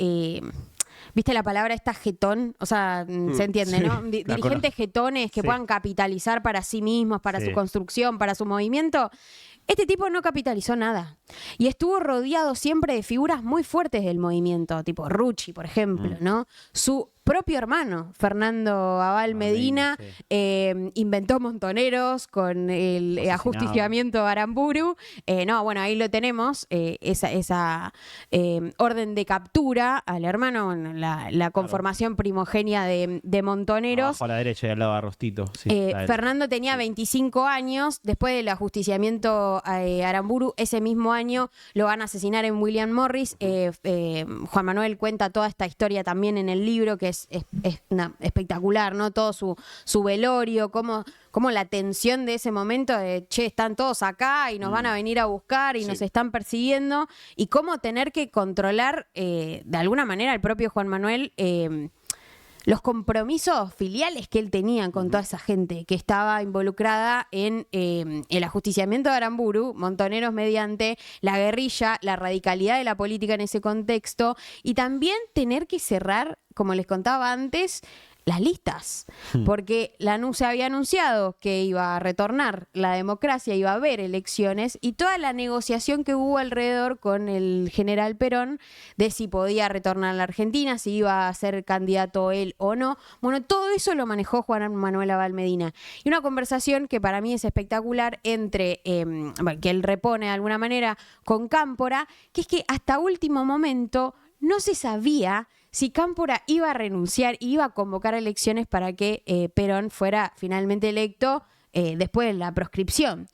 ¿viste la palabra esta jetón? O sea, se entiende, sí, ¿no? la Dirigentes conozco. jetones que Sí. puedan capitalizar para sí mismos, para Sí. su construcción, para su movimiento. Este tipo no capitalizó nada y estuvo rodeado siempre de figuras muy fuertes del movimiento, tipo Rucci, por ejemplo, ¿no? Su propio hermano, Fernando Abal Medina, inventó Montoneros con el ajusticiamiento Aramburu. No, bueno, ahí lo tenemos, esa orden de captura al hermano, bueno, la conformación primogenia de Montoneros. Abajo a la derecha y al lado de Rostito. Sí, la derecha. Fernando tenía 25 años, después del ajusticiamiento Aramburu, ese mismo año lo van a asesinar en William Morris. Juan Manuel cuenta toda esta historia también en el libro, que es espectacular, ¿no? Todo su velorio, cómo la tensión de ese momento de, che, están todos acá y nos van a venir a buscar y nos están persiguiendo, y cómo tener que controlar de alguna manera el propio Juan Manuel los compromisos filiales que él tenía con toda esa gente que estaba involucrada en el ajusticiamiento de Aramburu, Montoneros mediante, la guerrilla, la radicalidad de la política en ese contexto, y también tener que cerrar, como les contaba antes, las listas, porque la ANU se había anunciado que iba a retornar la democracia, iba a haber elecciones, y toda la negociación que hubo alrededor con el general Perón de si podía retornar a la Argentina, si iba a ser candidato él o no. Bueno, todo eso lo manejó Juan Manuel Abal Medina. Y una conversación que para mí es espectacular entre, que él repone de alguna manera con Cámpora, que es que hasta último momento no se sabía si Cámpora iba a renunciar y iba a convocar elecciones para que Perón fuera finalmente electo después de la proscripción.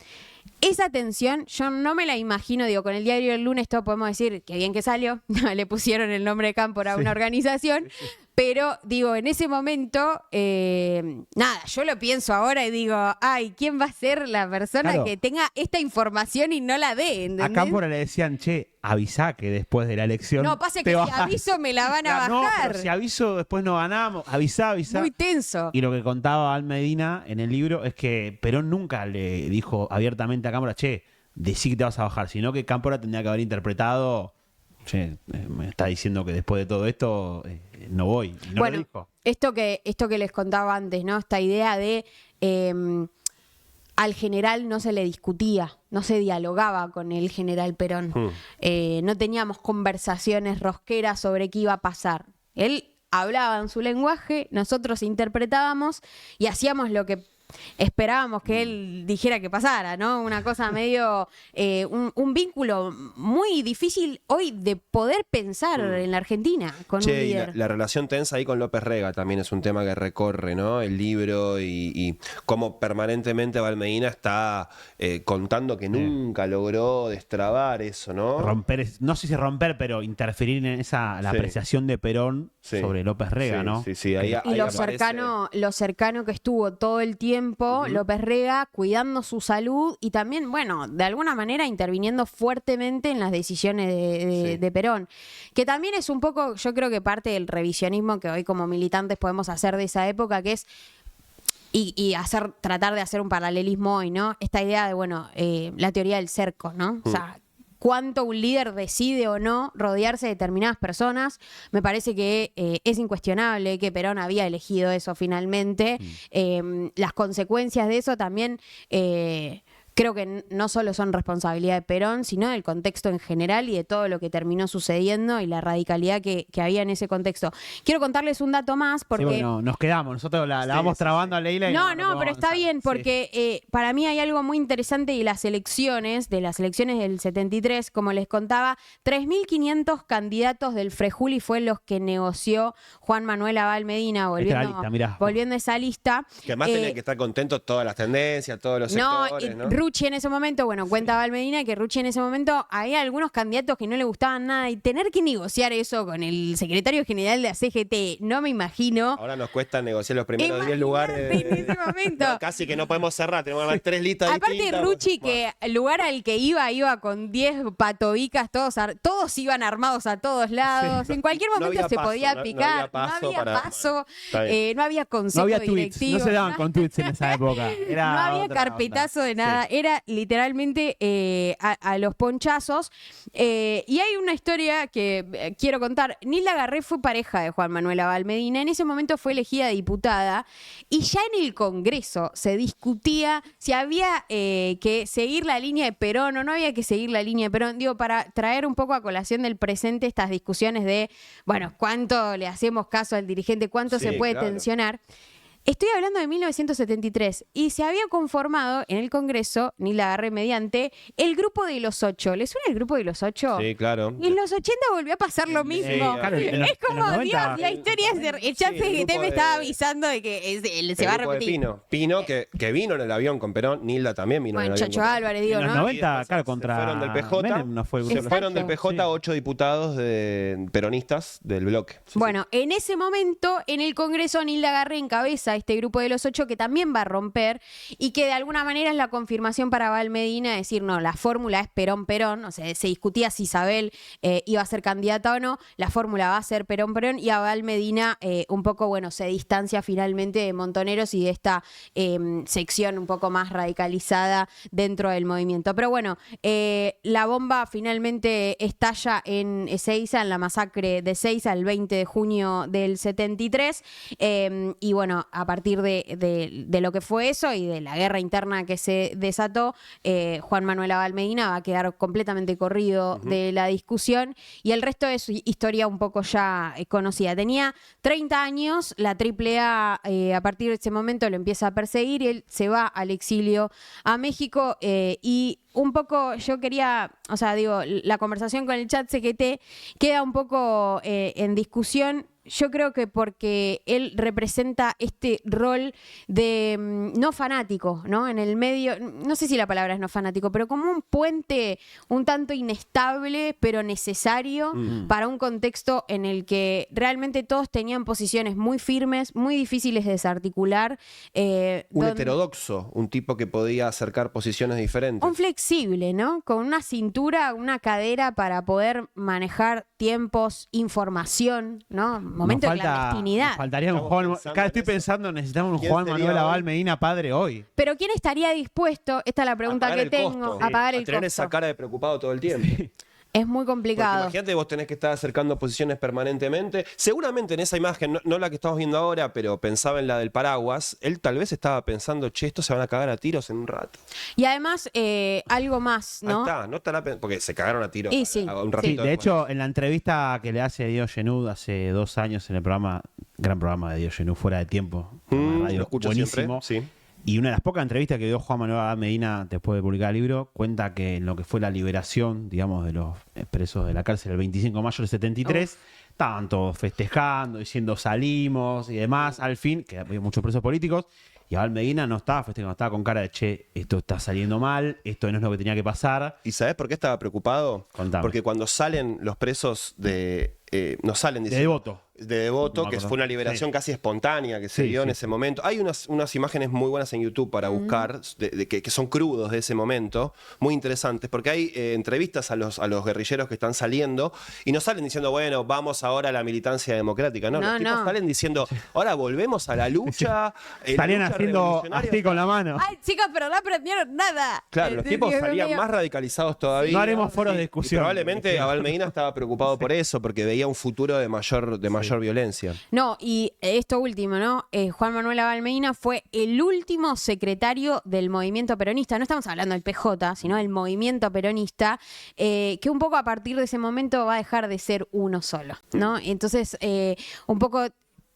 Esa tensión yo no me la imagino, digo, con el diario del lunes todo podemos decir que bien que salió, le pusieron el nombre de Cámpora a una organización, pero digo, en ese momento, nada, yo lo pienso ahora y digo, ay, ¿quién va a ser la persona que tenga esta información y no la dé? ¿Entendés? A Cámpora le decían, che, avisá que después de la elección. No, pasa que si aviso me la van a bajar. No, pero si aviso después no ganamos, avisá. Muy tenso. Y lo que contaba Abal Medina en el libro es que Perón nunca le dijo abiertamente a Cámpora, che, decí que te vas a bajar, sino que Cámpora tendría que haber interpretado, che, me está diciendo que después de todo esto no voy. Y no bueno, lo dijo. Esto que les contaba antes, ¿no? Esta idea de al general no se le discutía, no se dialogaba con el general Perón. No teníamos conversaciones rosqueras sobre qué iba a pasar. Él hablaba en su lenguaje, nosotros interpretábamos y hacíamos lo que esperábamos que él dijera que pasara, ¿no? Una cosa medio, un vínculo muy difícil hoy de poder pensar en la Argentina con un líder. Y la relación tensa ahí con López Rega también es un tema que recorre, ¿no? El libro y cómo permanentemente Abal Medina está contando que nunca logró destrabar eso, ¿no? Romper, no sé si romper, pero interferir en la apreciación de Perón sobre López Rega, ¿no? Sí, ahí, y lo cercano que estuvo todo el tiempo López Rega cuidando su salud y también, bueno, de alguna manera interviniendo fuertemente en las decisiones de Perón, que también es un poco, yo creo que parte del revisionismo que hoy como militantes podemos hacer de esa época, que es y tratar de hacer un paralelismo hoy, ¿no? Esta idea de, bueno, la teoría del cerco, ¿no? O sea, cuánto un líder decide o no rodearse de determinadas personas, me parece que es incuestionable que Perón había elegido eso finalmente. Las consecuencias de eso también creo que no solo son responsabilidad de Perón, sino del contexto en general y de todo lo que terminó sucediendo y la radicalidad que había en ese contexto. Quiero contarles un dato más porque... Sí, bueno, nos quedamos, nosotros la vamos trabando a Leila. No, pero está bien porque para mí hay algo muy interesante y las elecciones del 73, como les contaba, 3.500 candidatos del Frejuli fue los que negoció Juan Manuel Abal Medina, volviendo a esa lista. Que además tenían que estar contentos todas las tendencias, todos los sectores, ¿no? Rucci en ese momento, bueno, cuenta Abal Medina que Rucci en ese momento había algunos candidatos que no le gustaban nada y tener que negociar eso con el secretario general de la CGT, no me imagino. Ahora nos cuesta negociar los primeros 10 lugares. En ese momento. No, casi que no podemos cerrar, tenemos que dar 3 listas Aparte distintas. Rucci, que el lugar al que iba con 10 patobicas, todos iban armados a todos lados, en cualquier momento podía picar, no había paso, no había consejo directivo. No se daban con tweets en esa época. No había carpetazo de nada. Era literalmente a los ponchazos. Y hay una historia que quiero contar. Nilda Garré fue pareja de Juan Manuel Abal Medina. En ese momento fue elegida diputada. Y ya en el Congreso se discutía si había que seguir la línea de Perón o no había que seguir la línea de Perón. Digo, para traer un poco a colación del presente estas discusiones de, bueno, cuánto le hacemos caso al dirigente, cuánto se puede tensionar. Estoy hablando de 1973 y se había conformado en el Congreso, Nilda Garré mediante, el Grupo de los 8. ¿Les suena el Grupo de los 8? Sí, claro. Y en los 80 volvió a pasar lo mismo. Claro, es como, Dios, la historia es... El chat CGT me estaba avisando de que se va a repetir. Pino que vino en el avión con Perón, Nilda también vino en el avión. Chacho Álvarez, digo, en los 90, claro, contra... Se fueron del PJ, Menem, no fue se fueron del PJ 8 diputados peronistas del bloque. Bueno, en ese momento, en el Congreso, Nilda Garré encabeza este grupo de los 8 que también va a romper y que de alguna manera es la confirmación para Abal Medina, decir, no, la fórmula es Perón-Perón, o sea, se discutía si Isabel iba a ser candidata o no, la fórmula va a ser Perón-Perón y Abal Medina un poco, bueno, se distancia finalmente de Montoneros y de esta sección un poco más radicalizada dentro del movimiento. Pero bueno, la bomba finalmente estalla en Ezeiza, en la masacre de Ezeiza, el 20 de junio del 73, y bueno, a partir de lo que fue eso y de la guerra interna que se desató, Juan Manuel Abal Medina va a quedar completamente corrido de la discusión y el resto es historia un poco ya conocida. Tenía 30 años, la AAA a partir de ese momento lo empieza a perseguir y él se va al exilio a México y un poco yo quería, o sea, digo, la conversación con el chat CGT queda un poco en discusión. Yo creo que porque él representa este rol de no fanático, ¿no? En el medio, no sé si la palabra es no fanático, pero como un puente un tanto inestable, pero necesario para un contexto en el que realmente todos tenían posiciones muy firmes, muy difíciles de desarticular. Un heterodoxo, un tipo que podía acercar posiciones diferentes. Un flexible, ¿no? Con una cintura, una cadera para poder manejar tiempos, información, ¿no? Momento de clandestinidad. Nos faltaría un Juan. Cada estoy pensando, necesitamos un Juan Manuel Abal Medina padre hoy. Pero ¿quién estaría dispuesto? Esta es la pregunta que tengo. A pagar el costo. Tener esa cara de preocupado todo el tiempo. Es muy complicado. Porque imagínate, vos tenés que estar acercando posiciones permanentemente. Seguramente en esa imagen, no la que estamos viendo ahora, pero pensaba en la del paraguas, él tal vez estaba pensando, che, estos se van a cagar a tiros en un rato. Y además, algo más, ¿no? Ahí está, no estará porque se cagaron a tiros Y sí. a un ratito. Sí, de hecho, en la entrevista que le hace Diego Genud hace 2 años en el programa, gran programa de Diego Genud, Fuera de Tiempo, de radio, lo escucho buenísimo. siempre, sí. Y una de las pocas entrevistas que dio Juan Manuel Abal Medina después de publicar el libro, cuenta que en lo que fue la liberación, digamos, de los presos de la cárcel el 25 de mayo del 73, estaban todos festejando, diciendo salimos y demás, al fin, que había muchos presos políticos, y Abal Medina no estaba festejando, estaba con cara de, che, esto está saliendo mal, esto no es lo que tenía que pasar. ¿Y sabés por qué estaba preocupado? Contame. Porque cuando salen los presos no salen diciendo... De Devoto, No me que acuerdo. fue una liberación casi espontánea que se Sí, dio en sí, ese momento. Hay unas imágenes muy buenas en YouTube para buscar, que son crudos de ese momento, muy interesantes, porque hay entrevistas a los guerrilleros que están saliendo y no salen diciendo, bueno, vamos ahora a la militancia democrática. No, los tipos salen diciendo, ahora volvemos a la lucha. Salían lucha haciendo revolucionaria. así con la mano. Ay, chicas, pero no aprendieron nada. Claro, los tipos salían más radicalizados todavía. No haremos foros de discusión. Y probablemente Abal Medina estaba preocupado por eso, porque veía un futuro de mayor violencia. No, y esto último, ¿no? Juan Manuel Abal Medina fue el último secretario del movimiento peronista. No estamos hablando del PJ, sino del movimiento peronista, que un poco a partir de ese momento va a dejar de ser uno solo, ¿no? Entonces, un poco...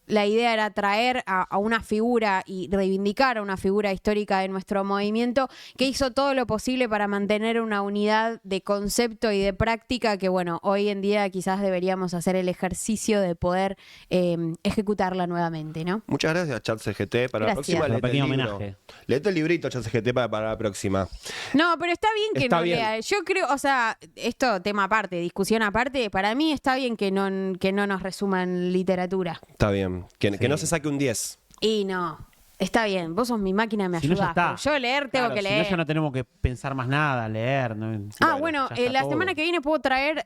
La idea era traer a una figura y reivindicar a una figura histórica de nuestro movimiento que hizo todo lo posible para mantener una unidad de concepto y de práctica que, bueno, hoy en día quizás deberíamos hacer el ejercicio de poder ejecutarla nuevamente, ¿no? Muchas gracias, ChatCGT. Para la Gracias. próxima, Un leete el pequeño libro. homenaje. Leete el librito, ChatCGT, para la próxima. No, pero está bien que Está no bien. lea. Yo creo, o sea, esto tema aparte, discusión aparte, para mí está bien que no nos resuman literatura. Está bien. Que no se saque un 10. Y no, está bien, vos sos mi máquina, me Si no, ya ayudás. está. Yo leer tengo Claro, que si leer. no, ya no tenemos que pensar más nada, leer. ¿no? Bueno, ya está la todo. semana que viene puedo traer,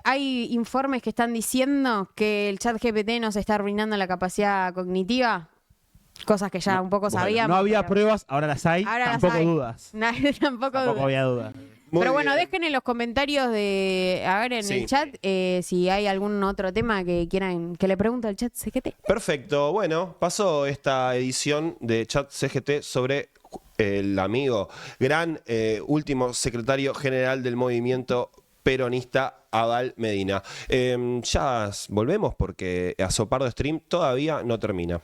hay informes que están diciendo que el chat GPT nos está arruinando la capacidad cognitiva, cosas que ya un poco Bueno, sabíamos. no había pero pruebas, ahora las hay, ahora las tampoco hay. dudas. Tampoco dudas. Había dudas. Muy Pero bueno, bien. dejen en los comentarios en Sí. el chat si hay algún otro tema que quieran que le pregunte al chat CGT. Perfecto. Bueno, pasó esta edición de ChatCGT sobre el amigo, gran último secretario general del movimiento peronista, Abal Medina. Ya volvemos porque Azopardo Stream todavía no termina.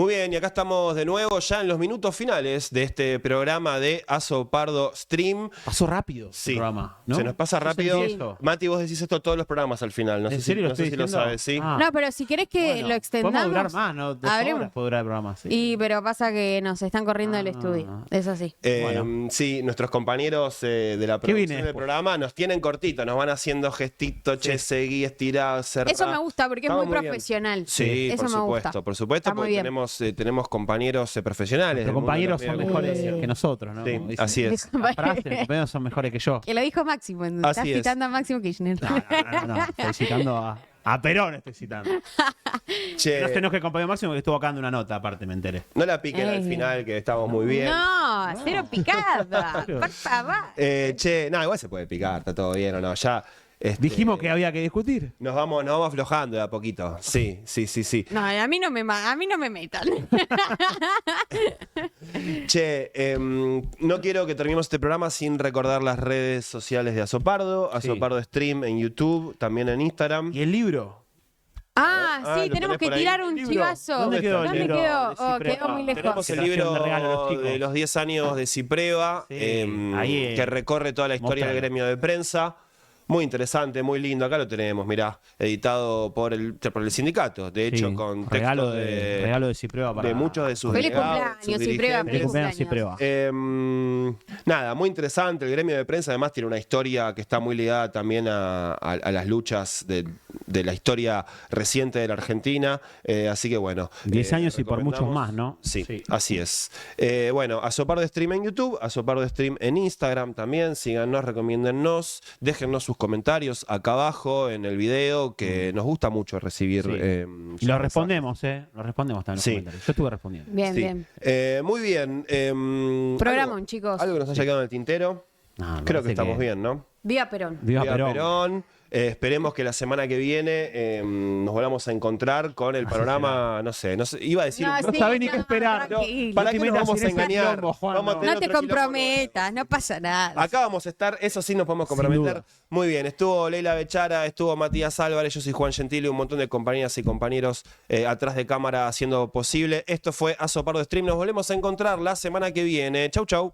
Muy bien, y acá estamos de nuevo ya en los minutos finales de este programa de Azopardo Stream. Pasó rápido Sí, el programa, ¿no? se nos pasa Yo rápido. sentí eso. Mati, vos decís esto todos los programas al final. No ¿En sé serio si, lo no sé estoy si lo diciendo? sabes, ¿sí? Ah. No, pero si querés que Bueno, lo extendamos. podemos durar más, ¿no? 2 habremos- horas puede durar el programa, sí. Y pero pasa que nos están corriendo del Ah. estudio. Es así. Bueno. Sí, nuestros compañeros de la ¿Qué viene producción del después? programa nos tienen cortito, nos van haciendo gestitos, che, seguí, estirá, cerrá. Eso me gusta porque es Estamos muy bien. profesional. Sí, Eso por me supuesto, gusta. por supuesto, Está muy porque bien. tenemos compañeros profesionales. Los del mundo de compañeros los son medios de mejores comunicación. que nosotros, ¿no? Sí, Como dicen. así es. Mis La frase, los compañeros. compañeros son mejores que yo. Que lo dijo Máximo. Así Estás es. citando a Máximo Kirchner. No. Estoy citando a Perón, estoy citando. Che, No se enoje con Pedro Máximo que estuvo acá dando una nota, aparte me enteré. no la piquen al final, que estamos muy bien. No, cero picada. Por favor. Che, no, igual se puede picar, está todo bien o no. Ya. Dijimos que había que discutir. Nos vamos aflojando de a poquito. Sí. No, a mí no me metan. Che, no quiero que terminemos este programa sin recordar las redes sociales de Azopardo. Azopardo Stream en YouTube, también en Instagram. ¿Y el libro? Sí, ¿lo tenemos tenés que por ahí? tirar un ¿Libro? chivazo. ¿Dónde quedó el ¿Dónde libro quedó? de Oh, Cipreva? quedó muy lejos. Tenemos el Que trajeron libro de regalo a los chicos. de los 10 años de Cipreva, Sí, ahí, que recorre toda la historia del mostralo. gremio de prensa. Muy interesante, muy lindo. Acá lo tenemos, mirá, editado por el sindicato. De hecho, Sí, con regalo textos regalo de Cipreva para de muchos de sus Feliz delegados, cumpleaños, sus Cipreva, dirigentes. Feliz cumpleaños, Cipreva. Nada, muy interesante. El gremio de prensa además tiene una historia que está muy ligada también a las luchas de la historia reciente de la Argentina. Así que bueno. 10 años y por muchos recomendamos. más, ¿no? Sí, Sí. así es. Bueno, Azopardo Stream en YouTube, Azopardo Stream en Instagram también. Síganos, recomiéndennos, déjennos sus comentarios acá abajo en el video, que nos gusta mucho recibir. Sí. sus Y lo mensajes. respondemos, Lo respondemos también en los Sí. comentarios. Yo estuve respondiendo. Bien, Sí. bien. Muy bien. Programón, chicos. Algo que nos haya quedado en el tintero. No, me Creo parece que estamos bien, ¿no? Viva Perón. Viva Viva Perón. Perón. Esperemos que la semana que viene nos volvamos a encontrar con el panorama, no sé, iba a decir... No, No sí, sabe ni qué no, esperar. tranquilo. ¿Para No qué te nos metas vamos en a ese engañar? quilombo, Juan, Vamos a no. tener No te otro quilombo. comprometas, no pasa nada. Acá vamos a estar, eso sí nos podemos Sin comprometer. duda. Muy bien, estuvo Leila Bechara, estuvo Matías Álvarez, yo soy Juan Gentile, un montón de compañeras y compañeros atrás de cámara haciendo posible. Esto fue Azopardo Stream, nos volvemos a encontrar la semana que viene. Chau, chau.